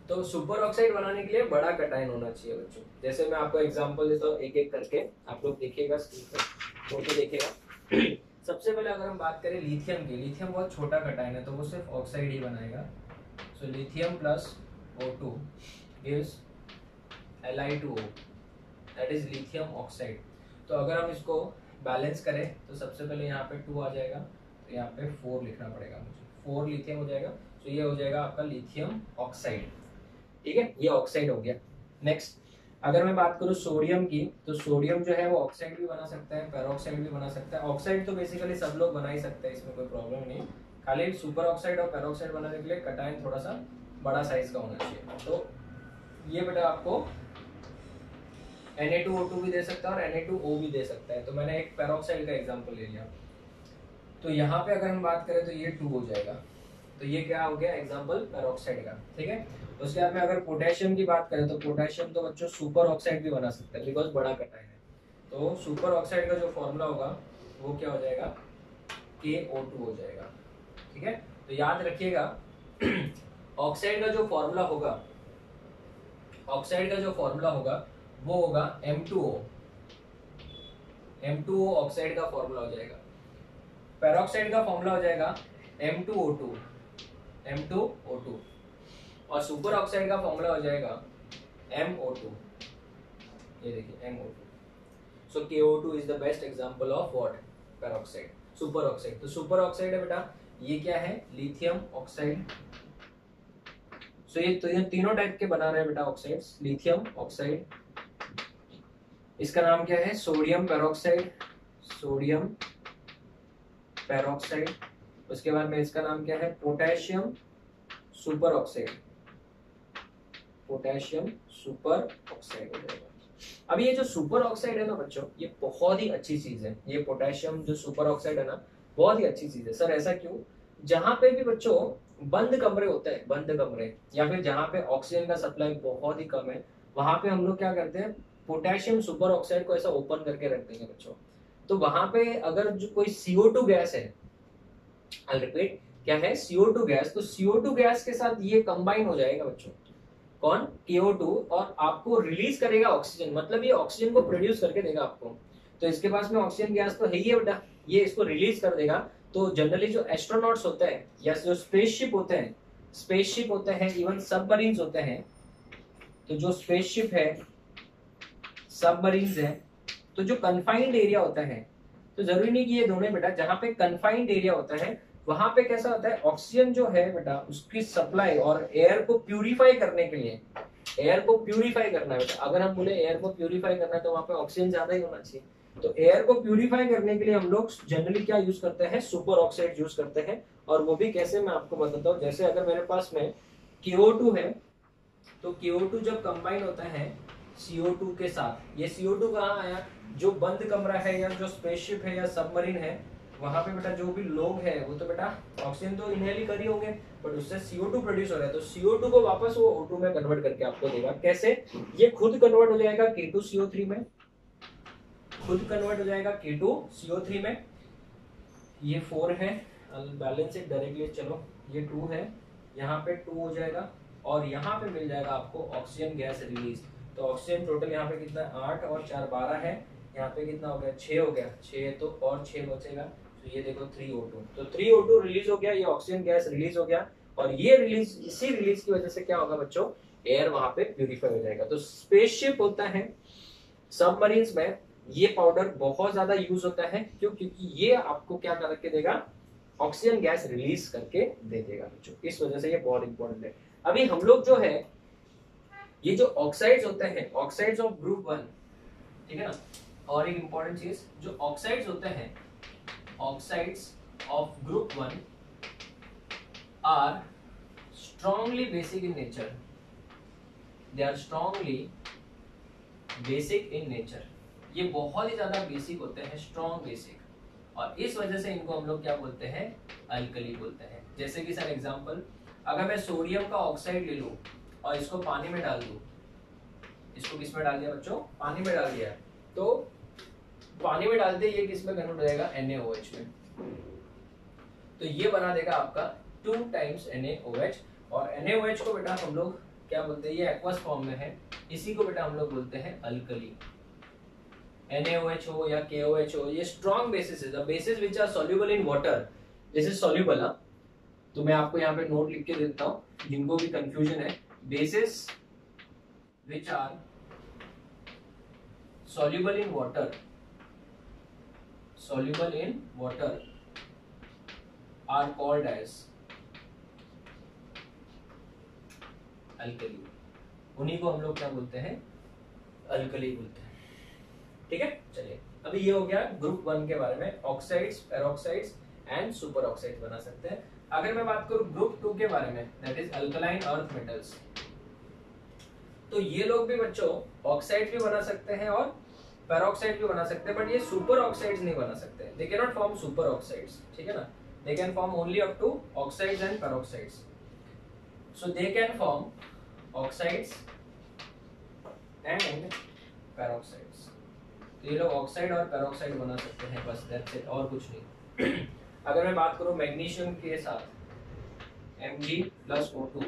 A: तो सुपर ऑक्साइड बनाने के लिए बड़ा कटायन होना चाहिए बच्चों। जैसे मैं आपको एग्जांपल देता हूँ एक एक करके, आप लोग देखिएगा, फोटो देखिएगा। सबसे पहले अगर हम बात करें लिथियम की, लिथियम बहुत छोटा कटायन है तो वो सिर्फ ऑक्साइड ही बनाएगा। So lithium plus O2 gives Li2O, that is lithium oxide. तो अगर हम इसको बैलेंस करें तो सबसे पहले यहाँ पे 2 आ जाएगा, तो यहाँ पे 4 लिखना पड़ेगा मुझे, 4 लिथियम हो जाएगा। तो ये हो जाएगा आपका लिथियम ऑक्साइड। ठीक है, ये ऑक्साइड हो गया। नेक्स्ट, अगर मैं बात करूँ सोडियम की, तो सोडियम जो है वो ऑक्साइड भी बना सकता है, पैरोक्साइड भी बना सकता है। ऑक्साइड तो बेसिकली सब लोग बना ही सकते हैं, इसमें कोई प्रॉब्लम नहीं। खाली सुपर ऑक्साइड और पैरोक्साइड बनाने के लिए कटायन थोड़ा सा बड़ा साइज का होना चाहिए। तो ये बेटा आपको Na2O2 भी दे सकता है और Na2O भी दे सकता है। तो मैंने एक पैरोक्साइड का एग्जाम्पल ले लिया। तो यहाँ पे अगर हम बात करें तो ये 2 हो जाएगा। तो ये क्या हो गया? एग्जाम्पल पैरोक्साइड का। ठीक है, उसके बाद में अगर पोटेशियम की बात करें तो पोटेशियम तो बच्चों सुपर ऑक्साइड भी बना सकता है, बिकॉज बड़ा कटायन है। तो सुपर ऑक्साइड का जो फॉर्मूला होगा वो क्या हो जाएगा? KO2 हो जाएगा। ठीक है, तो याद रखिएगा ऑक्साइड का जो फॉर्मूला होगा, ऑक्साइड का जो फॉर्मूला होगा वो होगा M2O। M2O ऑक्साइड का फॉर्मूला हो जाएगा। पैरोक्साइड का फॉर्मूला हो जाएगा M2O2, M2O2। और सुपर ऑक्साइड का फॉर्मूला हो जाएगा MO2। ये देखिए MO2। So KO2 is the best example of what, peroxide, super oxide. तो सुपर ऑक्साइड है बेटा, ये क्या है, लिथियम ऑक्साइड। सो ये तीनों टाइप के बना रहे हैं बेटा ऑक्साइड्स, लिथियम ऑक्साइड, इसका नाम क्या है, सोडियम पेरोक्साइड, सोडियम पेरोक्साइड। उसके बाद में इसका नाम क्या है, potassium super oxide, potassium super oxide हो जाएगा। अब ये जो सुपर ऑक्साइड है ना बच्चों, ये बहुत ही अच्छी चीज है। ये पोटेशियम जो सुपर ऑक्साइड है ना, बहुत ही अच्छी चीज है। सर ऐसा क्यों? जहां पे भी बच्चों बंद कमरे होते हैं, बंद कमरे, या फिर जहां पे ऑक्सीजन का सप्लाई बहुत ही कम है, वहां पे हम लोग क्या करते हैं, पोटेशियम सुपर ऑक्साइड को ऐसा ओपन करके रख देंगे बच्चों। तो वहां पे अगर जो कोई CO2 गैस है, आई रिपीट, क्या है, CO2 गैस, तो CO2 गैस के साथ ये कंबाइन हो जाएगा बच्चों, कौन, KO2, और आपको रिलीज करेगा ऑक्सीजन, मतलब ये ऑक्सीजन को प्रोड्यूस करके देगा आपको। तो इसके पास में ऑक्सीजन गैस तो है ही है बेटा, ये इसको रिलीज कर देगा। तो जनरली जो एस्ट्रोनॉट्स होते हैं या जो स्पेसशिप होते हैं, इवन सबमरीन्स होते हैं, तो जो स्पेसशिप है, सबमरीन्स है, तो जो कन्फाइंड एरिया होता है, तो जरूरी नहीं कि ये दोनों बेटा, जहां पे कन्फाइंड एरिया होता है वहां पे कैसा होता है, ऑक्सीजन जो है बेटा उसकी सप्लाई और एयर को प्यूरिफाई करने के लिए, एयर को प्यूरिफाई करना है बेटा। अगर हम बोले एयर को प्यूरिफाई करना है तो वहां पे ऑक्सीजन ज्यादा ही होना चाहिए। तो एयर को प्यूरिफाई करने के लिए हम लोग जनरली क्या यूज करते हैं, सुपर ऑक्साइड यूज करते हैं। और वो भी कैसे, मैं आपको बताता हूँ। जैसे अगर मेरे पास में KO2 है, तो KO2 जब कंबाइन होता है CO2 के साथ, ये CO2 कहाँ आया, जो बंद कमरा है या जो स्पेसशिप है या सबमरीन है, वहां पे बेटा जो भी लोग है वो तो बेटा ऑक्सीजन तो इनहेल ही कर ही होंगे, बट उससे CO2 प्रोड्यूस हो रहा है, तो CO2 को वापस वो O2 में कन्वर्ट करके आपको देगा। कैसे, ये खुद कन्वर्ट हो जाएगा K2CO3 में, खुद कन्वर्ट हो जाएगा K2CO3 में। ये 4 है, बैलेंस इट डायरेक्टली, चलो ये 2 है, यहाँ पे 2 हो जाएगा, और यहाँ पे मिल जाएगा आपको ऑक्सीजन गैस रिलीज। तो ऑक्सीजन टोटल यहाँ पे कितना, 8 और 4 12 है, यहाँ पे कितना हो गया, 6 हो गया, 6 तो और 6 बचेगा, तो ये देखो 3O2, तो 3O2 रिलीज हो गया, ये ऑक्सीजन गैस रिलीज हो गया, और ये रिलीज, इसी रिलीज की वजह से क्या होगा बच्चों, एयर वहां पे प्यूरिफाई हो जाएगा। तो स्पेसशिप होता है, सबमरीन्स में ये पाउडर बहुत ज्यादा यूज होता है, क्यों, क्योंकि ये आपको क्या करके देगा, ऑक्सीजन गैस रिलीज करके दे देगा बच्चों, इस वजह से ये बहुत इंपॉर्टेंट है। अभी हम लोग जो है, ये जो ऑक्साइड्स होते हैं, ऑक्साइड्स ऑफ ग्रुप 1, ठीक है ना। और एक इंपॉर्टेंट चीज, जो ऑक्साइड्स होते हैं, oxides of group 1 are strongly basic in nature, they are strongly basic in nature, ये बहुत ही ज्यादा बेसिक होते हैं, स्ट्रॉन्ग बेसिक, और इस वजह से इनको हम लोग क्या बोलते हैं, अल्कली बोलते हैं। जैसे कि सर एग्जांपल, अगर मैं सोडियम का ऑक्साइड ले लूं और इसको पानी में डाल दूं, इसको किस में डाल दिया बच्चों, पानी में डाल दिया, तो पानी में डालते ये किस में कन्वर्ट हो जाएगा, NaOH में, तो ये बना देगा आपका 2 टाइम्स NaOH, और NaOH को बेटा हम लोग क्या बोलते हैं, ये एक्वस फॉर्म में है, इसी को बेटा हम लोग बोलते हैं अल्कली। NaOH हो या KOH हो, ये स्ट्रॉन्ग बेसिस है, the bases which are soluble in water, this is soluble. तो मैं आपको यहाँ पे नोट लिख के देता हूँ जिनको भी कंफ्यूजन है, bases which are soluble in water, soluble in water are called as alkali, उन्हीं को हम लोग क्या बोलते हैं, अल्कली बोलते हैं। ठीक है, चलिए अभी ये हो गया ग्रुप 1 के बारे में, ऑक्साइड्स, पेरोक्साइड्स एंड सुपर ऑक्साइड्स बना सकते हैं। अगर मैं बात करूं ग्रुप 2 के बारे में, that is alkaline earth metals, तो ये लोग भी बच्चों ऑक्साइड भी बना सकते हैं और पेरोक्साइड भी बना सकते हैं, बट ये सुपर ऑक्साइड्स नहीं बना सकते, they can not form super oxides, ठीक है ना, they can form only up to oxides and peroxides, so they can form oxides and peroxides. तो ये लोग ऑक्साइड और पेरोक्साइड बना सकते हैं, बस दैट्स इट, और कुछ नहीं। अगर मैं बात करूं मैग्नीशियम के साथ, Mg+O2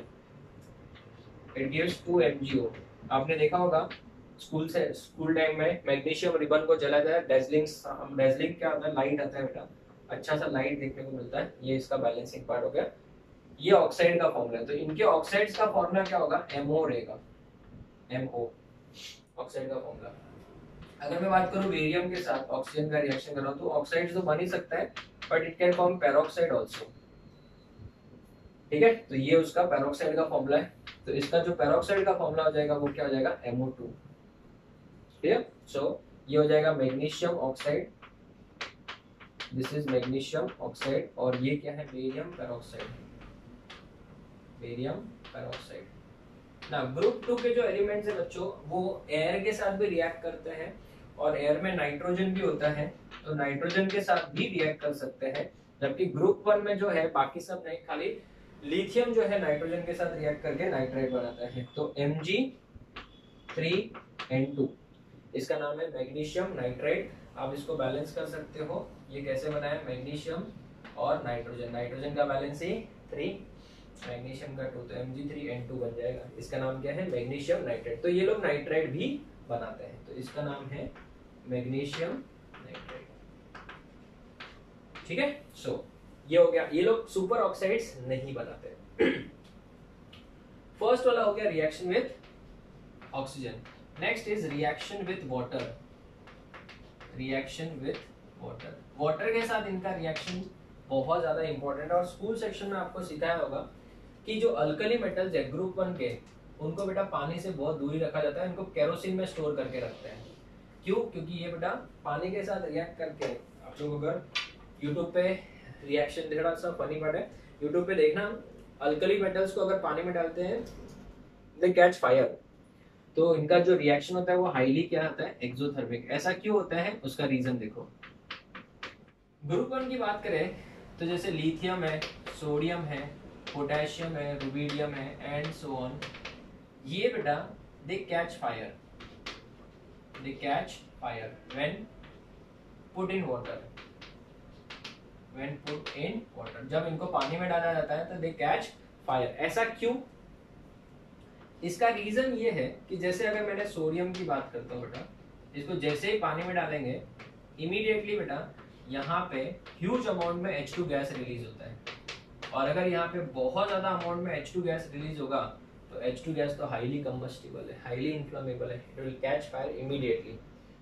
A: इट गिव्स 2 MgO। आपने देखा होगा स्कूल टाइम में मैग्नीशियम रिबन को जला जाए, डेजलिंग क्या होता है, लाइट आता है बेटा, अच्छा सा लाइट देखने को मिलता है, ये इसका बैलेंसिंग पार्ट हो गया। ये ऑक्साइड का फॉर्मूला है, तो इनके ऑक्साइड्स का फॉर्मूला क्या होगा, MO रहेगा, MO ऑक्साइड का फॉर्मूला। अगर मैं बात करूं बेरियम के साथ ऑक्सीजन का रिएक्शन कर रहा हूं तो ऑक्साइड तो बन ही सकता है, but it can form peroxide also. ठीक है, तो ये उसका पेरोक्साइड का फॉर्मूला है। तो इसका जो पेरोक्साइड का फॉर्मूला हो जाएगा वो क्या हो जाएगा, MO2। ठीक है, सो ये हो जाएगा magnesium oxide, this is magnesium oxide, और ये क्या है, बेरियम पेरोक्साइड, बेरियम पेरोक्साइड ना। ग्रुप 2 के जो एलिमेंट्स है बच्चों वो एयर के साथ भी रिएक्ट करते हैं, और एयर में नाइट्रोजन भी होता है, तो नाइट्रोजन के साथ भी रिएक्ट कर सकते हैं। जबकि ग्रुप 1 में जो है बाकी सब नहीं, खाली लिथियम जो है नाइट्रोजन के साथ रिएक्ट करके नाइट्राइड बनाता है। तो Mg3N2 इसका नाम है मैग्नीशियम नाइट्राइड। आप इसको बैलेंस कर सकते हो, ये कैसे बना है, मैग्नीशियम और नाइट्रोजन, नाइट्रोजन का बैलेंस ही 3, मैग्नीशियम का 2, तो Mg3N2 बन जाएगा। इसका नाम क्या है, मैग्नीशियम नाइट्राइड। तो ये लोग नाइट्राइड भी बनाते हैं, तो इसका नाम है मैग्नीशियम नाइट्राइड। ठीक है, सो ये हो गया, ये लोग सुपर ऑक्साइड्स नहीं बनाते। फर्स्ट वाला हो गया reaction with oxygen. Next is reaction with water, reaction with water. Water के साथ इनका रिएक्शन बहुत ज्यादा इंपॉर्टेंट है, और स्कूल सेक्शन में आपको सिखाया होगा कि जो अल्कली मेटल्स है ग्रुप 1 के, उनको बेटा पानी से बहुत दूरी रखा जाता है, इनको केरोसिन में स्टोर करके रखते हैं। क्यों, क्योंकि ये बेटा पानी के साथ रिएक्ट करके, आप लोग अगर यूट्यूब पे रिएक्शन, थोड़ा सा फनी पार्ट है, यूट्यूब पे देखना, अल्कली मेटल्स को अगर पानी में डालते हैं दे कैच फायर, तो इनका जो रिएक्शन होता है वो हाईली क्या होता है, एक्सोथर्मिक। ऐसा क्यों होता है, उसका रीजन देखो। ग्रुप 1 की बात करें तो जैसे लिथियम है, सोडियम है, पोटेशियम है, रुबिडियम है एंड सो ऑन, ये बेटा they catch fire, they catch fire when put in water, when put in water, जब इनको पानी में डाला जाता है तो दे कैच फायर। ऐसा क्यों, इसका रीजन ये है कि जैसे अगर मैंने सोडियम की बात करता हूँ बेटा, इसको जैसे ही पानी में डालेंगे इमीडिएटली बेटा यहाँ पे ह्यूज अमाउंट में H2 गैस रिलीज होता है, और अगर यहाँ पे बहुत ज्यादा अमाउंट में H2 गैस रिलीज होगा तो H2 गैस तो हाईली कंबस्टिबल है, हाईली इन्फ्लेमेबल है, it will catch fire immediately.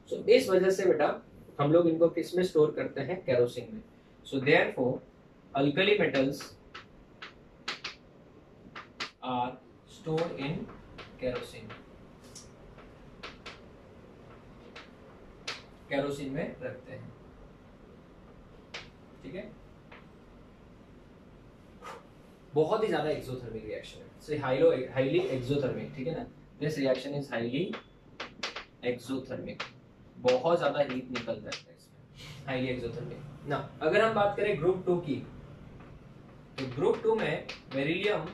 A: So इस वजह से बेटा हम लोग इनको किस में स्टोर करते हैं, केरोसिन में। So therefore alkali metals are stored in kerosene, kerosene में रखते हैं। ठीक है, बहुत ही ज्यादा एक्सोथर्मिक रिएक्शन है, सो हाईली एक्सोथर्मिक। ठीक है ना, this reaction is highly exothermic, बहुत ज्यादा हीट निकलता है इसमें, हाईली एक्सोथर्मिक ना। अगर हम बात करें ग्रुप 2 की, तो ग्रुप 2 में बेरिलियम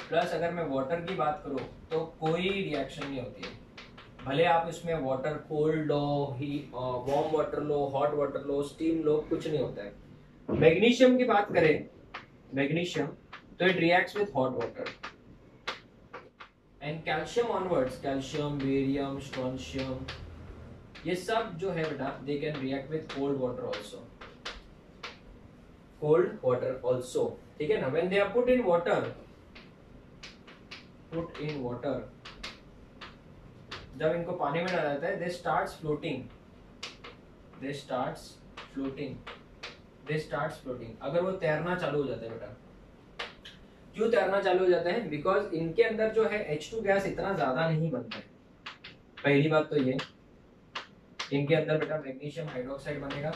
A: प्लस अगर मैं वाटर की बात करूं तो कोई रिएक्शन नहीं होती है, भले आप इसमें वाटर कोल्ड लो, वार्म वाटर लो, हॉट वाटर लो, स्टीम लो, कुछ नहीं होता है। मैग्नीशियम की बात करें, मैग्नीशियम तो it reacts with hot water, and calcium onwards, calcium, barium, strontium, ये सब जो है बेटा they can react with cold water also, cold water also. ठीक है ना, when they are put in water, put in water, जब इनको पानी में डाला जाता है they starts floating, they starts floating, they starts floating। अगर वो तैरना चालू हो जाता है बेटा, क्यों तैरना चालू हो जाता है, बिकॉज इनके अंदर जो है H2 गैस इतना ज्यादा नहीं बनता है। पहली बात तो ये, इनके अंदर बेटा मैग्नीशियम हाइड्रोक्साइड बनेगा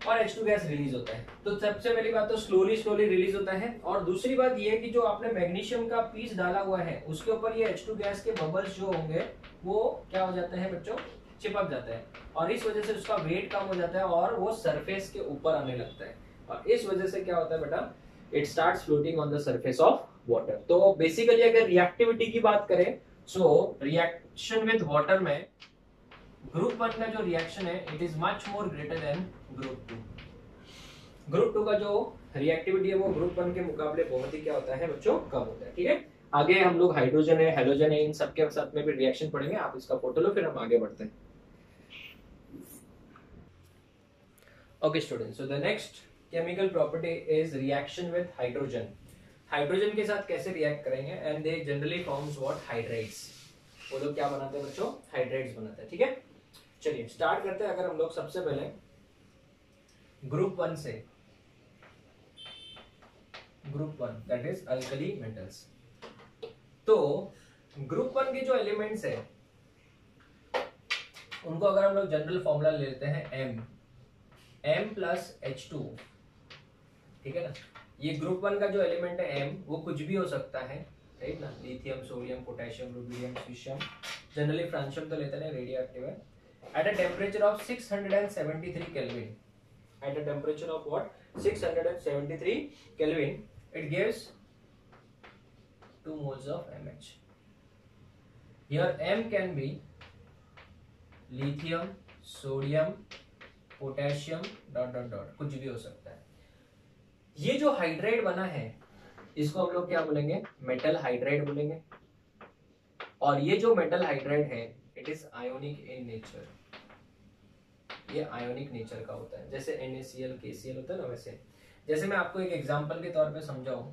A: और H2 गैस रिलीज होता है, तो सबसे पहली बात तो स्लोली रिलीज होता है, और दूसरी बात ये है कि जो आपने मैग्नीशियम का पीस डाला हुआ है उसके ऊपर ये H2 गैस के बबल्स जो होंगे वो क्या हो जाते हैं बच्चों, चिपक जाते हैं, और इस वजह से उसका वेट कम हो जाता है और वो सरफेस के ऊपर आने लगता है, और इस वजह से क्या होता है बेटा, it starts floating on the surface of water. तो बेसिकली अगर रिएक्टिविटी की बात करें, सो रिएक्शन विद वाटर में ग्रुप 1 का जो रिएक्शन है it is much more greater than group 2। Group 2 का जो रिएक्टिविटी है वो ग्रुप 1 के मुकाबले बहुत ही क्या होता है बच्चों, कम होता है। ठीक है, आगे हम लोग हाइड्रोजन है, हेलोजन है, इन सब के साथ में भी रिएक्शन पढ़ेंगे, आप इसका फोटो लो फिर हम आगे बढ़ते हैं। Okay students, so the next chemical property is reaction with hydrogen. Hydrogen के साथ कैसे रिएक्ट करेंगे, and they generally forms what, hydrides. वो लोग क्या बनाते हैं बच्चों, हाइड्रेट्स बनाते हैं। ठीक है, चलिए स्टार्ट करते हैं। अगर हम लोग सबसे पहले ग्रुप 1 से, group 1 that is alkali metals. तो ग्रुप 1 के जो एलिमेंट्स है उनको अगर हम लोग जनरल फॉर्मूला ले लेते हैं M प्लस H2, ठीक है ना। ये ग्रुप 1 का जो एलिमेंट है M, वो कुछ भी हो सकता है, राइट ना। Lithium, sodium, potassium, rubidium, caesium, generally francium तो लेते हैं, रेडियो एक्टिव है। At a temperature of 673 kelvin, at a temperature of what, 673 kelvin, it gives 2 moles of MH. Here M can be lithium, sodium, potassium, dot dot dot, कुछ भी हो सकता है। ये जो हाइड्राइड बना है इसको हम लोग क्या बोलेंगे, मेटल हाइड्राइड बोलेंगे। और ये जो मेटल हाइड्राइड है it is ionic in nature, ये आयोनिक नेचर का होता है। जैसे NaCl, KCl होता है ना, वैसे। जैसे मैं आपको एक एग्जांपल के तौर पे समझाऊं,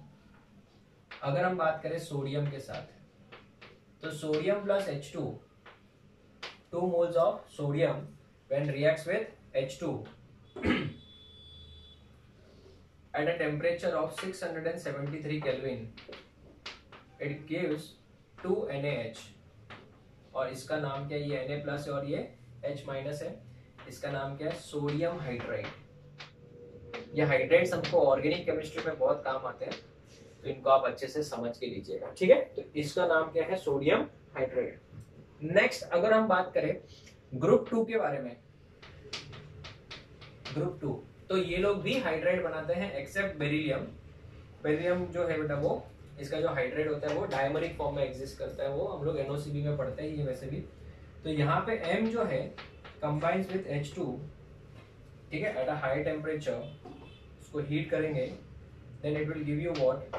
A: अगर हम बात करें सोडियम के साथ, तो sodium plus H2, 2 moles of sodium when reacts with H2 at a temperature of 673 Kelvin, it gives 2 NaH। और इसका नाम क्या है, ये Na प्लस है और ये H माइनस है, इसका नाम क्या है, सोडियम हाइड्राइड। ये हाइड्रेट्स हमको ऑर्गेनिक केमिस्ट्री में बहुत काम आते हैं, तो इनको आप अच्छे से समझ के लीजिएगा। ठीक है, तो इसका नाम क्या है, सोडियम हाइड्राइड। नेक्स्ट अगर हम बात करें ग्रुप 2 के बारे में, ग्रुप 2, तो ये लोग भी हाइड्राइड बनाते हैं एक्सेप्ट बेरिलियम। बेरिलियम जो है बेटा, वो इसका जो हाइड्राइड होता है वो डायमरिक फॉर्म में एग्जिस्ट करता है, वो हम लोग NOCB में पढ़ते हैं, ये वैसे भी। तो यहाँ पे M जो है कंबाइंस विद H2, ठीक है, एट अ हाई टेम्परेचर, उसको हीट करेंगे, then it will give you what,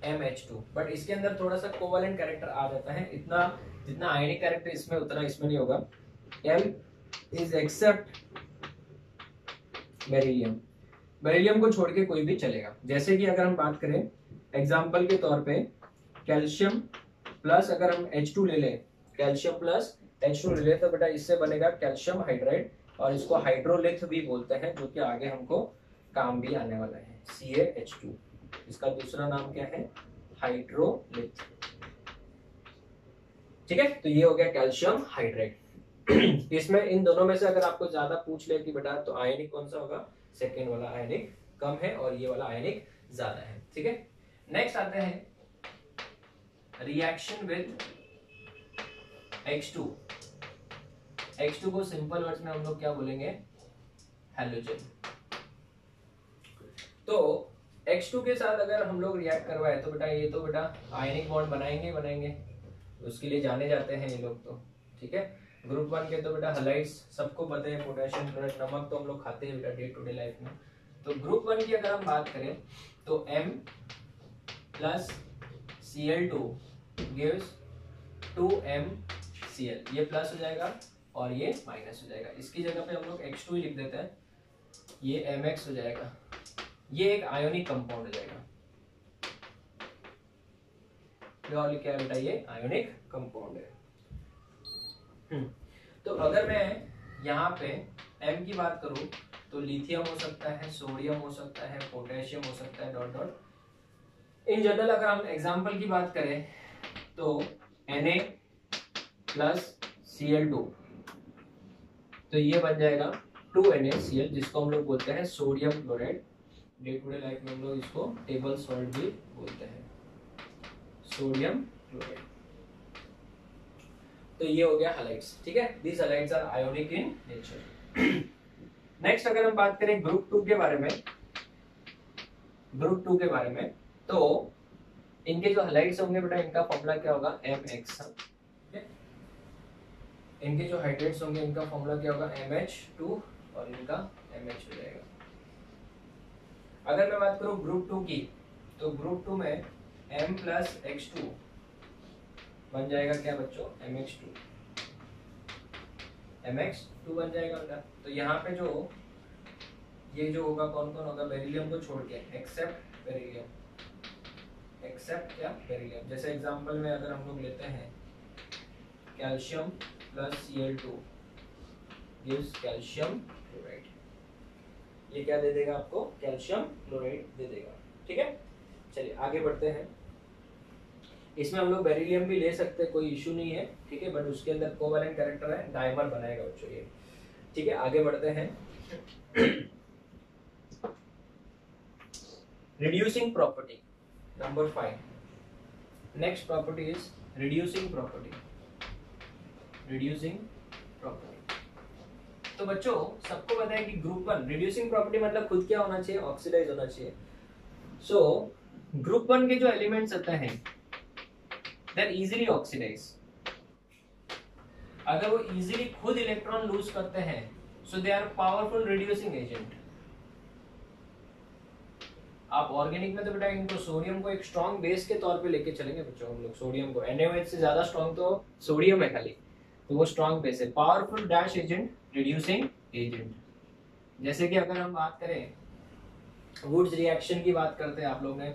A: MH2। But इसके अंदर थोड़ा सा कोवेलेंट कैरेक्टर आ जाता है, इतना जितना आयनिक कैरेक्टर इसमें उतना इसमें नहीं होगा। M is except beryllium, beryllium को छोड़ के कोई भी चलेगा। जैसे कि अगर हम बात करें एग्जांपल के तौर पे, कैल्शियम प्लस अगर हम H2 ले लें, कैल्शियम प्लस H2 ले लें, तो बेटा इससे बनेगा कैल्शियम हाइड्राइड, और इसको हाइड्रोलिथ भी बोलते हैं, जो कि आगे हमको काम भी आने वाला है, CaH2। इसका दूसरा नाम क्या है, हाइड्रोलिथ। ठीक है, तो ये हो गया कैल्शियम हाइड्राइड। इसमें इन दोनों में से अगर आपको ज्यादा पूछ ले कि बेटा तो आयनिक कौन सा होगा, सेकेंड वाला आयनिक कम है और ये वाला आयनिक ज्यादा है। ठीक है, नेक्स्ट आते हैं रिएक्शन विद H2। H2 को सिंपल वर्ड्स में हम लोग क्या बोलेंगे, हैलोजन। तो H2 के साथ अगर हम लोग रिएक्ट करवाए तो बेटा ये तो बेटा आयनिक बॉन्ड बनाएंगे, उसके लिए जाने जाते हैं ये लोग तो। ठीक है, ग्रुप 1 के तो बेटा हलाइड्स सबको पता है, पोटेशियम क्लोराइड, नमक तो हम लोग खाते हैं बेटा डे टू डे लाइफ में। तो ग्रुप 1 की अगर हम बात करें तो M plus Cl2 gives 2MCl, ये प्लस हो जाएगा और ये माइनस हो जाएगा। इसकी जगह पे हम लोग H2 ही लिख देते हैं, ये MX हो जाएगा, ये एक आयोनिक कंपाउंड हो जाएगा। प्योरली क्या बेटा, ये आयोनिक कंपाउंड है। तो अगर मैं यहाँ पे M की बात करूं तो लिथियम हो सकता है, सोडियम हो सकता है, पोटेशियम हो सकता है, डॉट डॉट। इन जनरल अगर हम एग्जांपल की बात करें तो Na प्लस Cl2, तो ये बन जाएगा 2NaCl, जिसको हम लोग बोलते हैं sodium chloride. Day to day life में हम लोग इसको टेबल सॉल्ट भी बोलते हैं, सोडियम क्लोराइड। तो ये हो गया हलाइड्स। ठीक है, these halides are ionic in nature. Next अगर हम बात करें ग्रुप 2 के बारे में, ग्रुप 2 के बारे में, तो इनके जो हलाइड्स होंगे बेटा, इनका फॉर्मूला क्या होगा, MX। इनके जो हाइड्रेट्स होंगे इनका फॉर्मूला क्या होगा, MH2, और इनका MH हो जाएगा। अगर मैं बात करूं ग्रुप 2 की, तो ग्रुप 2 में M प्लस X2 बन जाएगा क्या बच्चों, MX2 बन जाएगा बेटा। तो यहाँ पे जो ये जो होगा कौन कौन होगा, बेरिलियम को छोड़ के, एक्सेप्ट बेरिलियम, एक्सेप्ट क्या बेरिलियम। जैसे एग्जांपल में अगर हम लोग लेते हैं calcium plus Cl2 gives calcium chloride, ये क्या दे देगा आपको, कैल्शियम क्लोराइड दे देगा। ठीक है, चलिए आगे बढ़ते हैं। इसमें हम लोग बेरिलियम भी ले सकते हैं, कोई इशू नहीं है। ठीक है, बट उसके अंदर कोवैलेंट कैरेक्टर है, डाइमर बनाएगा बच्चों ये। ठीक है, आगे बढ़ते हैं। Reducing property number 5। Next property is reducing property. Reducing property, तो बच्चों सबको पता है कि ग्रुप 1 रिड्यूसिंग प्रॉपर्टी मतलब खुद क्या होना चाहिए, ऑक्सीडाइज होना चाहिए। सो ग्रुप 1 के जो एलिमेंट्स होते हैं दे आर इजीली ऑक्सीडाइज। अगर वो इजीली खुद इलेक्ट्रॉन लूज करते हैं so they are powerful reducing agent. आप ऑर्गेनिक में तो बेटा इनको सोडियम को एक स्ट्रॉन्ग बेस के तौर पे लेके चलेंगे बच्चों हम लोग। सोडियम को NaOH से ज्यादा स्ट्रॉन्ग तो सोडियम है खाली, तो वो स्ट्रॉन्ग बेस है, powerful dash agent, reducing agent. जैसे कि अगर हम बात करें वुड्स रिएक्शन की बात करते हैं, आप लोग ने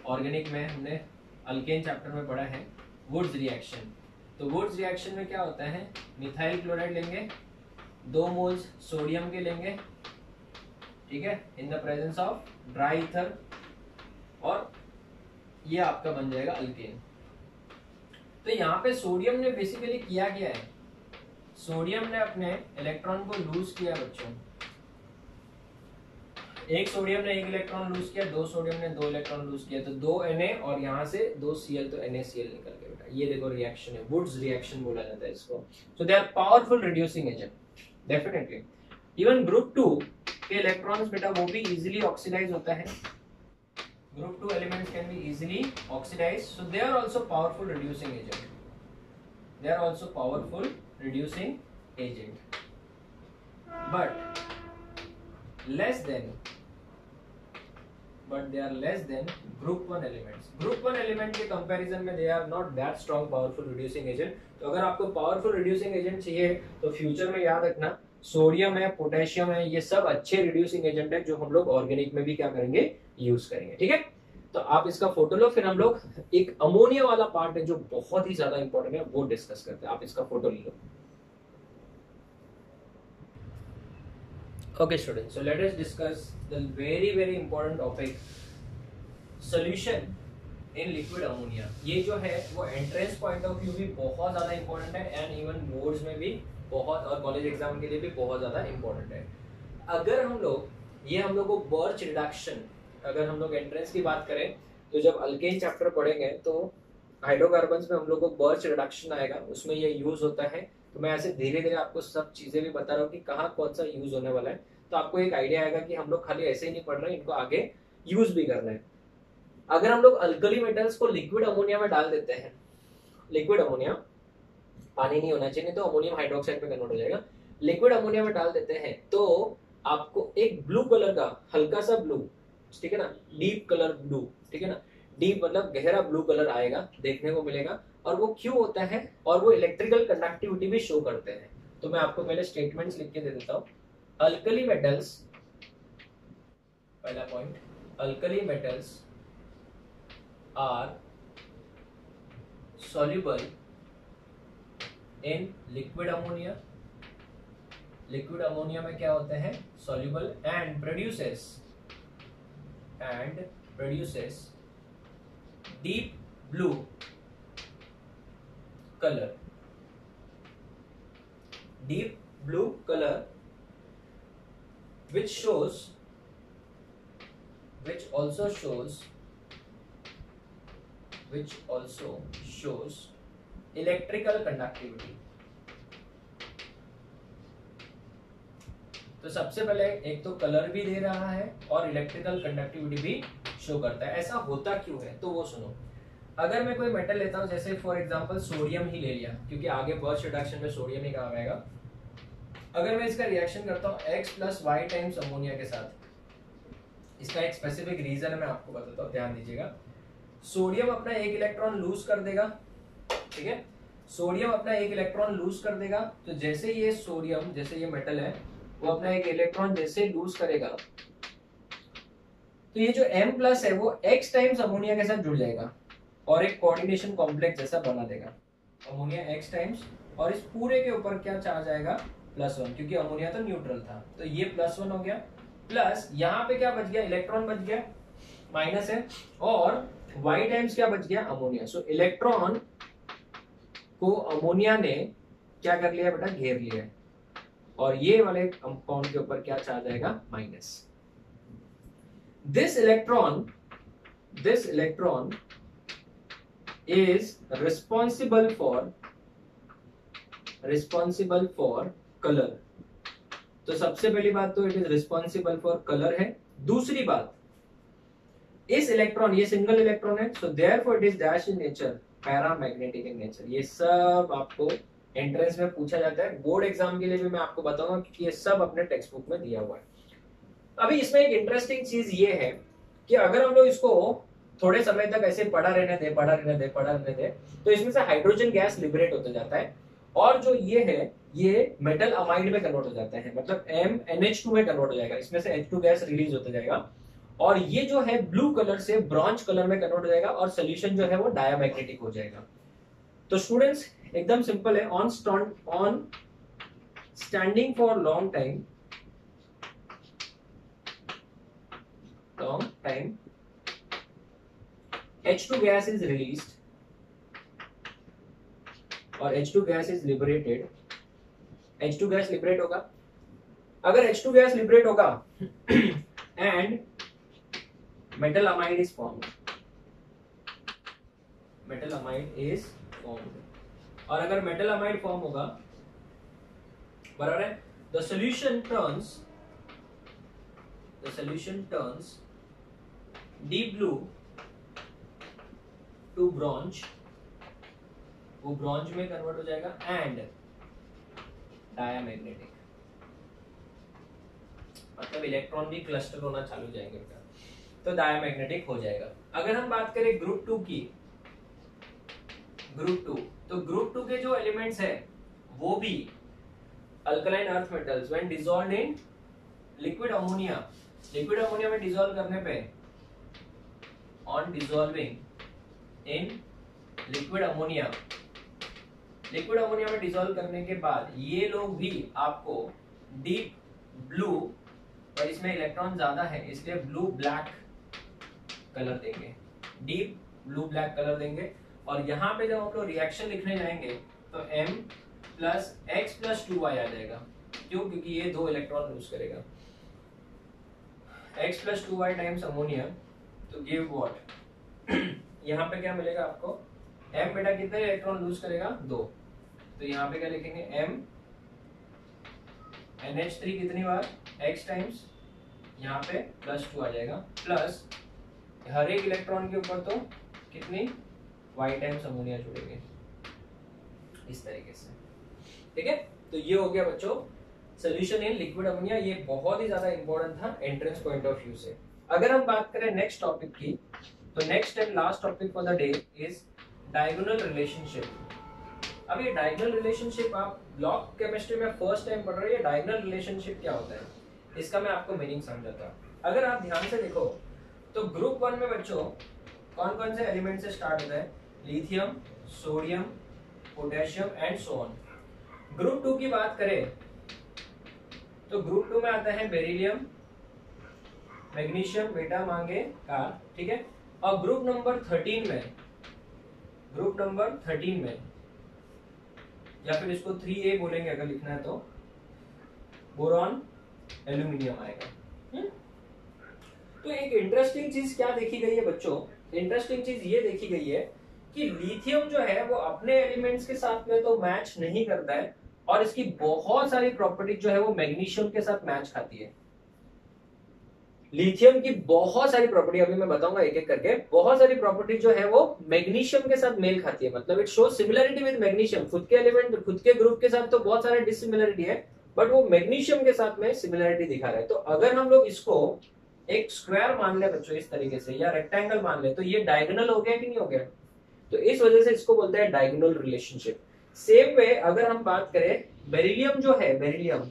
A: ऑर्गेनिक में हमने अल्केन चैप्टर में पढ़ा है वुड्स रिएक्शन। तो वुड्स रिएक्शन में क्या होता है, मिथाइल क्लोराइड लेंगे, 2 मोल्स सोडियम के लेंगे, ठीक है, in the presence of dry ether, और ये आपका बन जाएगा अल्केन। तो यहाँ पे सोडियम ने बेसिकली किया क्या है, सोडियम ने अपने इलेक्ट्रॉन को लूज किया बच्चों। एक सोडियम ने 1 इलेक्ट्रॉन लूज किया, 2 सोडियम ने 2 इलेक्ट्रॉन लूज किया, तो 2 Na और यहाँ से 2 Cl, तो NaCl निकल गया बेटा। ये देखो रिएक्शन है, वुड्स रिएक्शन बोला जाता है इसको। So they are powerful reducing agent definitely. Even group 2 के इलेक्ट्रॉन्स बेटा वो भी इजीली ऑक्सीडाइज होता है। Group 2 elements can be easily oxidized, so they are also powerful reducing agent. They are also powerful reducing agent, but less than. But they are less than Group 1 elements. Group 1 element के comparison में they are not that strong powerful reducing agent. तो अगर आपको powerful reducing agent चाहिए तो future में याद रखना सोडियम है, पोटेशियम है, ये सब अच्छे रिड्यूसिंग एजेंट है जो हम लोग ऑर्गेनिक में भी क्या करेंगे, यूज करेंगे। ठीक है, तो आप इसका फोटो लो, फिर हम लोग एक अमोनिया वाला पार्ट है जो बहुत ही ज्यादा इंपॉर्टेंट है वो डिस्कस करते हैं। आप इसका फोटो ले लो। Okay students, so let us discuss the very important topic solution in liquid ammonia. ये जो है वो एंट्रेंस पॉइंट ऑफ व्यू भी बहुत ज्यादा इंपॉर्टेंट है एंड इवन बोर्ड्स में भी बहुत, और कॉलेज एग्जाम के लिए भी बहुत ज्यादा इंपॉर्टेंट है। अगर हम लोग ये हम लोग को बर्च रिडक्शन, अगर हम लोग एंट्रेंस की बात करें तो जब अल्केन चैप्टर पढ़ेंगे तो हाइड्रोकार्बन्स में हम लोग को बर्च रिडक्शन आएगा, उसमें ये यूज होता है। तो मैं ऐसे धीरे धीरे आपको सब चीजें भी बता रहा हूँ कि कहाँ कौन सा यूज होने वाला है, तो आपको एक आइडिया आएगा कि हम लोग खाली ऐसे ही नहीं पढ़ रहे हैं, इनको आगे यूज भी करना है। अगर हम लोग अल्कली मेटल्स को लिक्विड अमोनिया में डाल देते हैं, लिक्विड अमोनिया, पानी नहीं होना चाहिए तो अमोनियम हाइड्रोक्साइड में कन्वर्ट हो जाएगा, लिक्विड अमोनिया में डाल देते हैं तो आपको एक ब्लू कलर का हल्का सा ब्लू, ठीक है ना, डीप कलर ब्लू, ठीक है ना, डीप मतलब गहरा ब्लू कलर आएगा, देखने को मिलेगा। और वो क्यों होता है, और वो इलेक्ट्रिकल कंडक्टिविटी भी शो करते हैं। तो मैं आपको पहले स्टेटमेंट्स लिख के दे देता हूं। अल्कली मेटल्स, पहला point, alkali metals are soluble in liquid ammonia। Liquid ammonia में क्या होते हैं, soluble, and produces deep blue color, deep blue color which also shows electrical conductivity। तो सबसे पहले एक तो कलर भी दे रहा है और इलेक्ट्रिकल कंडक्टिविटी भी शो करता है। ऐसा होता क्यों है, तो वो सुनो। अगर मैं कोई मेटल लेता हूं, जैसे फॉर एग्जांपल सोडियम ही ले लिया, क्योंकि आगे बर्च रिडक्शन में सोडियम ही काम आएगा। अगर मैं इसका रिएक्शन करता हूं X + Y टाइम्स अमोनिया के साथ, इसका एक स्पेसिफिक रीजन है, मैं आपको बताता हूं, ध्यान दीजिएगा। सोडियम अपना 1 इलेक्ट्रॉन लूज कर देगा, ठीक है, सोडियम अपना 1 इलेक्ट्रॉन लूज कर देगा। तो जैसे ये सोडियम, जैसे ये मेटल है, वो अपना 1 इलेक्ट्रॉन जैसे लूज करेगा तो ये जो M प्लस है वो X टाइम्स अमोनिया के साथ जुड़ जाएगा और एक कोऑर्डिनेशन कॉम्प्लेक्स जैसा बना देगा। अमोनिया X टाइम्स, और इस पूरे के ऊपर क्या चार्ज आएगा, +1, क्योंकि अमोनिया तो न्यूट्रल था, तो ये +1 हो गया। प्लस यहाँ पे क्या बच गया, इलेक्ट्रॉन बच गया, माइनस है, और Y टाइम्स क्या बच गया, अमोनिया। सो इलेक्ट्रॉन को अमोनिया ने क्या कर लिया बेटा, घेर लिया है, और ये वाले कंपाउंड के ऊपर क्या चार्ज आएगा, minus. This electron is responsible for colour. तो सबसे पहली बात तो it is responsible for colour है। दूसरी बात, इस इलेक्ट्रॉन, ये सिंगल इलेक्ट्रॉन है, so therefore it is dash in nature, paramagnetic in nature. ये सब आपको एंट्रेंस में पूछा जाता है, बोर्ड एग्जाम के लिए भी मैं आपको बताऊंगा कि ये सब अपने टेक्स्ट बुक में दिया हुआ है। अभी इसमें एक इंटरेस्टिंग चीज ये है कि अगर हम लोग इसको थोड़े समय तक ऐसे पड़ा रहने दे, तो इसमें से हाइड्रोजन गैस लिबरेट होता जाता है, और जो ये है ये मेटल अमाइड में कन्वर्ट हो जाता है, मतलब MnH2 में कन्वर्ट हो जाएगा, इसमें से H2 गैस रिलीज होता जाएगा, और ये जो है ब्लू कलर से ब्रॉन्ज कलर में कन्वर्ट हो जाएगा, और सोल्यूशन जो है वो डायमैग्नेटिक हो जाएगा। तो स्टूडेंट्स एकदम सिंपल है, on standing for long time H2 gas is released और H2 gas is liberated। H2 gas liberate होगा, अगर H2 gas liberate होगा and metal amide is formed, और अगर metal amide form होगा, बराबर है, the solution turns deep blue to bronze, वो ब्रॉन्ज में कन्वर्ट हो जाएगा, एंड डायमैग्नेटिक, मतलब इलेक्ट्रॉन भी क्लस्टर होना चालू हो जाएंगे बेटा, तो डायमैग्नेटिक हो जाएगा। अगर हम बात करें ग्रुप 2 की, तो ग्रुप 2 के जो एलिमेंट्स है वो भी alkaline earth metals when dissolved in liquid ammonia में डिसॉल्व करने पे, on dissolving in liquid ammonia में डिसॉल्व करने के बाद ये लोग भी आपको डीप ब्लू, और इसमें इलेक्ट्रॉन ज्यादा है इसलिए ब्लू ब्लैक कलर देंगे, डीप ब्लू ब्लैक कलर देंगे। और यहाँ पे जब हम लोग रिएक्शन लिखने जाएंगे तो M plus X plus 2Y आ जाएगा, क्यों, क्योंकि ये 2 इलेक्ट्रॉन लूज करेगा, X plus 2Y times ammonia, तो गिव व्हाट, यहाँ पे क्या मिलेगा आपको, M बेटा कितने इलेक्ट्रॉन लूज करेगा, 2, तो यहाँ पे क्या लिखेंगे, M NH3 कितनी बार, X टाइम्स, यहाँ पे +2 आ जाएगा, प्लस हर एक इलेक्ट्रॉन के ऊपर तो कितनी, Y टाइम्स अमोनिया जुड़ेंगे, इस तरीके से, ठीक है। तो ये हो गया बच्चों सोल्यूशन इन लिक्विड अमोनिया, ये बहुत ही ज्यादा इंपॉर्टेंट था एंट्रेंस पॉइंट ऑफ व्यू से। अगर हम बात करें नेक्स्ट टॉपिक की, तो next and last topic for the day is diagonal relationship. अब ये डायगोनल रिलेशनशिप आप ब्लॉक केमिस्ट्री में फर्स्ट टाइम पढ़ रहे हैं, डायगोनल रिलेशनशिप क्या होता है, इसका मैं आपको मीनिंग समझाता हूँ। अगर आप ध्यान से देखो तो ग्रुप 1 में बच्चों कौन कौन से एलिमेंट से स्टार्ट होता है, lithium, sodium, potassium and so on. Group 2 की बात करें तो ग्रुप 2 में आता है बेरिलियम, मैग्नीशियम, बेटा मांगे का, ठीक है। और ग्रुप नंबर 13 में या फिर इसको 3A बोलेंगे अगर लिखना है तो बोरॉन, एल्यूमिनियम आएगा। तो एक इंटरेस्टिंग चीज क्या देखी गई है बच्चों, इंटरेस्टिंग चीज ये देखी गई है कि लिथियम जो है वो अपने एलिमेंट्स के साथ में तो मैच नहीं करता है, और इसकी बहुत सारी प्रॉपर्टी जो है वो मैग्नीशियम के साथ मैच खाती है। लिथियम की बहुत सारी प्रॉपर्टी, अभी मैं बताऊंगा एक एक करके, बहुत सारी प्रॉपर्टी जो है वो मैग्नीशियम के साथ मेल खाती है, मतलब it shows similarity with magnesium. खुद के एलिमेंट, खुद के ग्रुप के साथ तो बहुत सारे डिसिमिलरिटी है, बट वो मैग्नीशियम के साथ में सिमिलरिटी दिखा रहा है। तो अगर हम लोग इसको एक स्क्वायर मान ले बच्चों इस तरीके से, या रेक्टेंगल मान ले, तो ये डायगोनल हो गया कि नहीं हो गया, तो इस वजह से इसको बोलते हैं डायगोनल रिलेशनशिप। सेम वे अगर हम बात करें, बेरिलियम जो है, बेरिलियम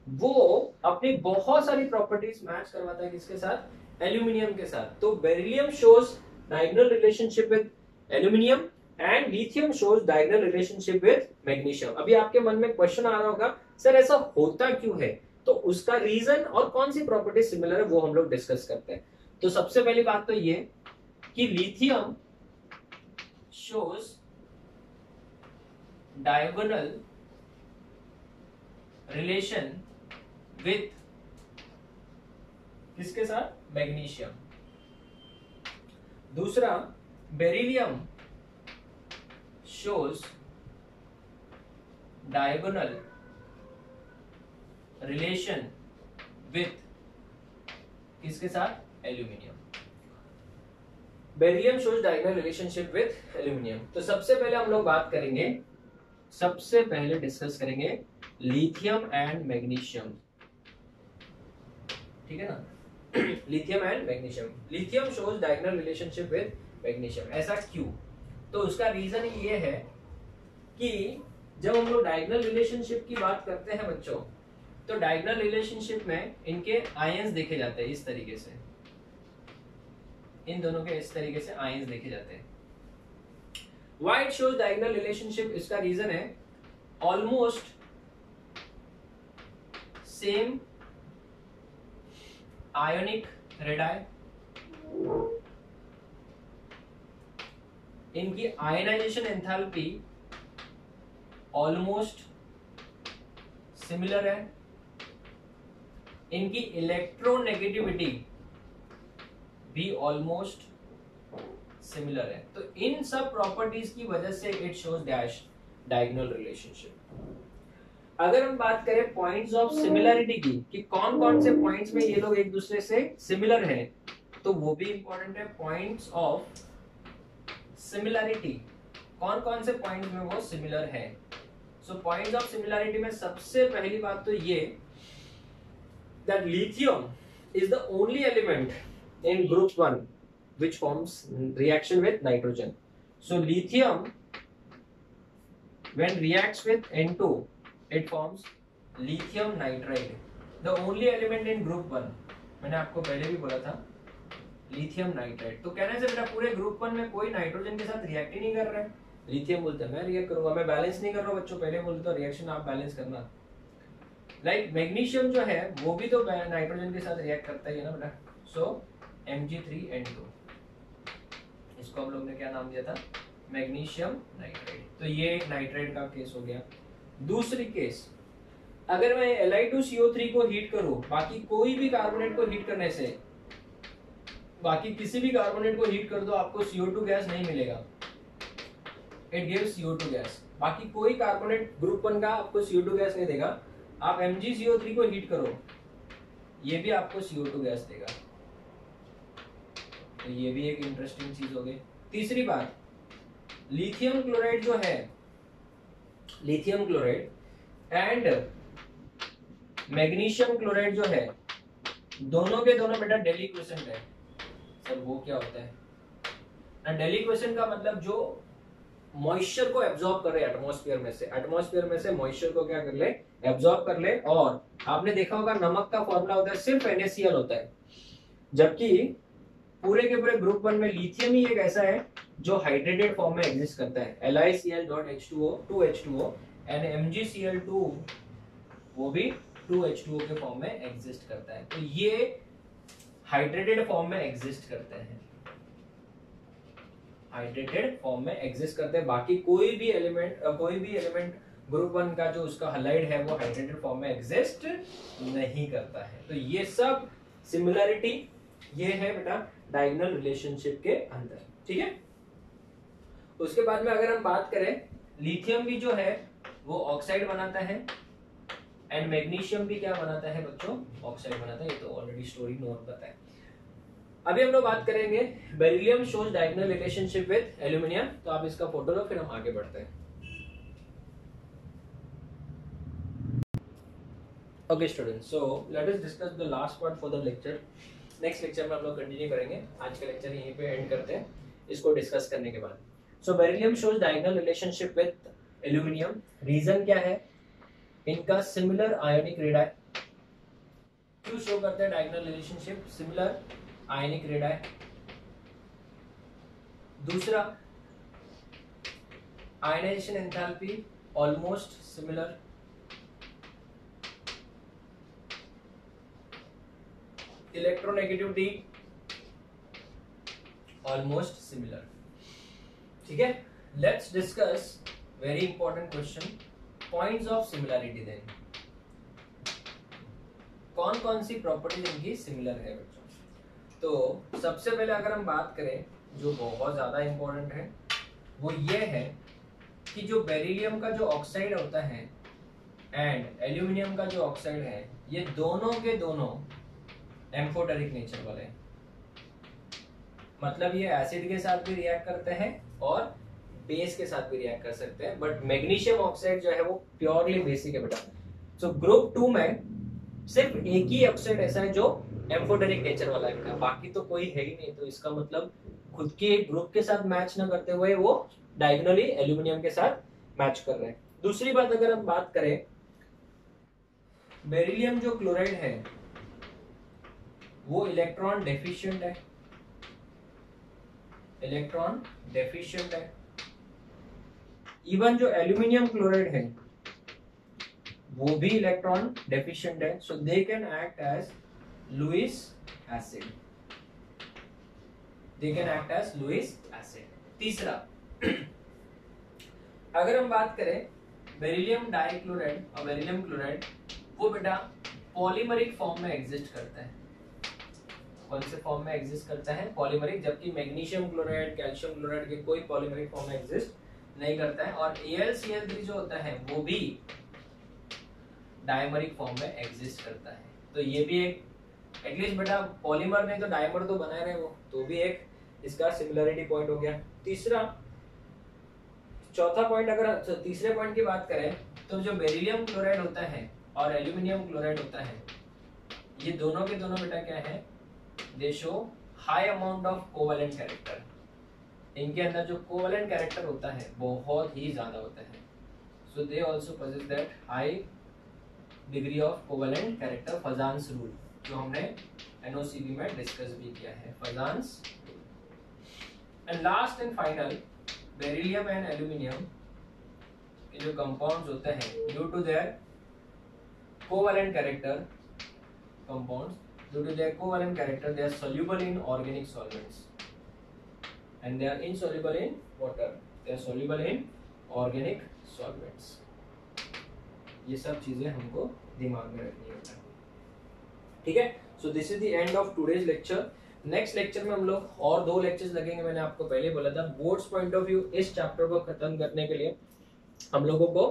A: वो अपनी बहुत सारी प्रॉपर्टीज मैच करवाता है किसके साथ, एल्यूमिनियम के साथ। तो beryllium shows diagonal relationship with aluminium and lithium shows diagonal relationship with magnesium. अभी आपके मन में क्वेश्चन आ रहा होगा सर ऐसा होता क्यों है, तो उसका रीजन और कौन सी प्रॉपर्टी सिमिलर है वो हम लोग डिस्कस करते हैं। तो सबसे पहली बात तो ये कि lithium shows diagonal relation with किसके साथ, मैग्नीशियम। दूसरा beryllium shows diagonal relation with किसके साथ, aluminium. Beryllium shows diagonal relationship with aluminium. तो सबसे पहले हम लोग बात करेंगे, सबसे पहले डिस्कस करेंगे लिथियम एंड मैग्नीशियम, ठीक है ना। Lithium and magnesium, lithium shows diagonal relationship with magnesium. ऐसा क्यों, तो उसका रीजन ये है कि जब हम लोग डायगोनल रिलेशनशिप की बात करते हैं बच्चों, तो डायगोनल रिलेशनशिप में इनके आयंस देखे जाते हैं इस तरीके से, इन दोनों के इस तरीके से आयंस देखे जाते हैं। Why it shows diagonal relationship, इसका रीजन है ऑलमोस्ट सेम आयोनिक रेडाई, इनकी आयनाइजेशन एंथैल्पी ऑलमोस्ट सिमिलर है, इनकी इलेक्ट्रोनेगेटिविटी भी ऑलमोस्ट सिमिलर है। तो इन सब प्रॉपर्टीज की वजह से it shows dash diagonal relationship. अगर हम बात करें पॉइंट्स ऑफ सिमिलरिटी की, कि कौन कौन से पॉइंट्स में ये लोग एक दूसरे से सिमिलर हैं, तो वो भी इंपॉर्टेंट है। पॉइंट्स ऑफ सिमिलरिटी, कौन कौन से पॉइंट्स में वो सिमिलर है। सो पॉइंट्स ऑफ सिमिलरिटी में सबसे पहली बात तो ये that lithium is the only element in group 1 which forms reaction with nitrogen. So lithium when reacts with N2 it forms lithium nitride, the only element in group 1। मैंने आपको पहले भी बोला था lithium nitride। तो कहने से बेटा पूरे group 1 में कोई नाइट्रोजन के साथ रिएक्ट ही नहीं कर रहा है। लिथियम बोलते हैं मैं रिएक्ट करूंगा, मैं बैलेंस नहीं कर रहा हूं बच्चों, पहले बोलते हो रिएक्शन आप बैलेंस करना। लाइक मैग्नीशियम जो है वो भी तो नाइट्रोजन के साथ रिएक्ट करता ही है ना बेटा। सो Mg3N2, इसको हम लोग ने क्या नाम दिया था, मैग्नीशियम नाइट्राइड। तो ये नाइट्राइड का केस हो गया। दूसरी केस, अगर मैं Li2CO3 को हीट करूं, बाकी कोई भी कार्बोनेट को हीट करने से, बाकी किसी भी कार्बोनेट को हीट कर दो आपको CO2 गैस नहीं मिलेगा, इट गिव्स CO2 गैस। बाकी कोई कार्बोनेट ग्रुप 1 का आपको CO2 गैस नहीं देगा। आप Mgco3 को हीट करो, ये भी आपको CO2 गैस देगा। तो ये भी एक इंटरेस्टिंग चीज हो गई। तीसरी बात, लिथियम क्लोराइड जो है, lithium chloride and magnesium chloride जो है, दोनों के दोनों बेटा डेलिक्वेसेंट है। सर वो क्या होता है ना, डेलिक्वेसेंट का मतलब जो मॉइस्चर को एब्जॉर्ब कर रहे एटमॉस्फेयर में से, एटमॉस्फेयर में से मॉइस्चर को क्या कर ले, एब्जॉर्ब कर ले। और आपने देखा होगा नमक का फॉर्मूला होता है सिर्फ NaCl होता है, जबकि पूरे के पूरे ग्रुप 1 में लिथियम ही एक ऐसा है जो हाइड्रेटेड फॉर्म में एग्जिस्ट करता है, LiCl.H2O 2H2O एंड MgCl2 वो भी 2H2O के फॉर्म में एग्जिस्ट करता है। तो ये हाइड्रेटेड फॉर्म में एग्जिस्ट करते हैं, हाइड्रेटेड फॉर्म में एग्जिस्ट करते हैं। बाकी कोई भी एलिमेंट ग्रुप 1 का जो उसका हैलाइड है वो हाइड्रेटेड फॉर्म में एग्जिस्ट नहीं करता है। तो ये सब सिमिलरिटी ये है बेटा डायगोनल रिलेशनशिप के अंदर, ठीक है। उसके बाद में अगर हम बात करें, लिथियम भी जो है वो ऑक्साइड बनाता है एंड मैग्नीशियम भी क्या बनाता है बच्चों, ऑक्साइड बनाता है। ये तो ऑलरेडी स्टोरी नोट पता है। अभी हम लोग बात करेंगे beryllium shows diagonal relationship with aluminium. तो आप इसका फोटो लो, फिर हम आगे बढ़ते हैं। Okay students, so let us discuss the last part for the lecture. Next lecture में हम लोग कंटिन्यू करेंगे। आज का लेक्चर यहीं पे एंड करते हैं इसको डिस्कस करने के बाद। So beryllium shows diagonal relationship with aluminium. Reason क्या है, इनका सिमिलर आयोनिक रेडाई। क्यों शो करते हैं diagonal relationship, similar ionic radii. दूसरा, ionization enthalpy almost similar. Electronegativity almost similar. ठीक है, let's discuss very important question, points of similarity. Then कौन कौन सी प्रॉपर्टीज इनकी सिमिलर है बच्चों? तो सबसे पहले अगर हम बात करें जो बहुत ज्यादा इंपॉर्टेंट है वो ये है कि जो बेरिलियम का जो ऑक्साइड होता है एंड एल्यूमिनियम का जो ऑक्साइड है, ये दोनों के दोनों एम्फोटेरिक नेचर वाले हैं। मतलब ये एसिड के साथ भी रिएक्ट करते हैं और बेस के साथ भी रिएक्ट कर सकते हैं, बट मैग्नीशियम ऑक्साइड जो है वो प्योरली बेसिक है बेटा। सो ग्रुप 2 में सिर्फ एक ही ऑक्साइड ऐसा है जो एम्फोटेरिक नेचर वाला है बेटा, बाकी तो कोई है ही नहीं। तो इसका मतलब खुद के ग्रुप के साथ मैच ना करते हुए वो डायगोनली एल्यूमिनियम के साथ मैच कर रहे हैं। दूसरी बात अगर हम बात करें, बेरिलियम जो क्लोराइड है वो इलेक्ट्रॉन डेफिशिएंट है, इलेक्ट्रॉन डेफिशिएंट है। इवन जो एल्यूमिनियम क्लोराइड है वो भी इलेक्ट्रॉन डेफिशिएंट है, so they can act as Lewis acid, they can act as Lewis acid. तीसरा, अगर हम बात करें बेरिलियम डाइक्लोराइड और बेरिलियम क्लोराइड, वो बेटा पॉलीमरिक फॉर्म में एग्जिस्ट करता है। कौन से फॉर्म में एग्जिस्ट करता है? पॉलीमरिक। जबकि मैग्नीशियम क्लोराइड, कैल्शियम क्लोराइड के कोई पॉलीमरिक फॉर्म में एग्जिस्ट नहीं करता है। और AlCl3 जो होता है वो भी डायमरिक फॉर्म में एग्जिस्ट करता है। तो ये भी एक एटलीस्ट बेटा पॉलीमर ने तो डायमर तो बनाए रहे वो, तो भी एक इसका सिमिलरिटी पॉइंट हो गया। तीसरा, चौथा पॉइंट, अगर तीसरे पॉइंट की बात करें तो जो बेरिलियम क्लोराइड होता है और एल्यूमिनियम क्लोराइड होता है, ये दोनों के दोनों बेटा क्या है? दे show high amount of covalent character. इनके अंदर जो कोवेलेंट कैरेक्टर होता है बहुत ही ज्यादा होता है। So they also possess that high degree of covalent character, Fajans rule, जो हमने NOCB में डिस्कस भी किया है, Fajans. And last and final, beryllium and aluminium के जो कंपाउंड्स होते हैं, due to their covalent character, compounds due to their covalent character they are soluble in organic solvents and they are insoluble in water, they are soluble in organic solvents। ये सब चीजें हमको दिमाग में रखनी होता है, ठीक है। सो this is the end of today's lecture. Next lecture में हम लोग और 2 लेक्चर्स लगेंगे। मैंने आपको पहले बोला था बोर्ड्स पॉइंट ऑफ व्यू इस चैप्टर को खत्म करने के लिए हम लोगों को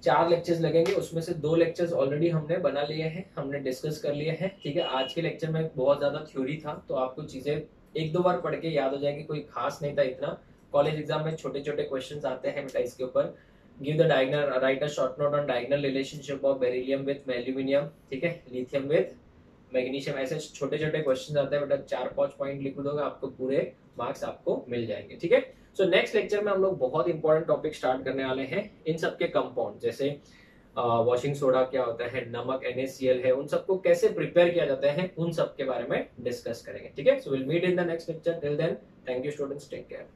A: 4 लेक्चर्स लगेंगे। उसमें से 2 लेक्चर्स ऑलरेडी हमने बना लिए हैं, हमने डिस्कस कर लिए हैं, ठीक है। आज के लेक्चर में बहुत ज्यादा थ्योरी था, तो आपको चीजें 1-2 बार पढ़ के याद हो जाएगी, कोई खास नहीं था इतना। कॉलेज एग्जाम में छोटे छोटे क्वेश्चंस आते हैं बेटा इसके ऊपर। Give the diagonal, right a short note on diagonal relationship of beryllium with aluminium, ठीक है, लिथियम विद मैग्नीशियम। ऐसे छोटे छोटे क्वेश्चंस आते हैं बेटा, 4-5 पॉइंट लिख दोगे आपको पूरे मार्क्स आपको मिल जाएंगे, ठीक है। सो नेक्स्ट लेक्चर में हम लोग बहुत इंपॉर्टेंट टॉपिक स्टार्ट करने वाले हैं। इन सब के कंपाउंड, जैसे वॉशिंग सोडा क्या होता है, नमक NaCl है, उन सबको कैसे प्रिपेयर किया जाता है, उन सब के बारे में डिस्कस करेंगे, ठीक है। So will meet in the next lecture. Till then, thank you students, take care.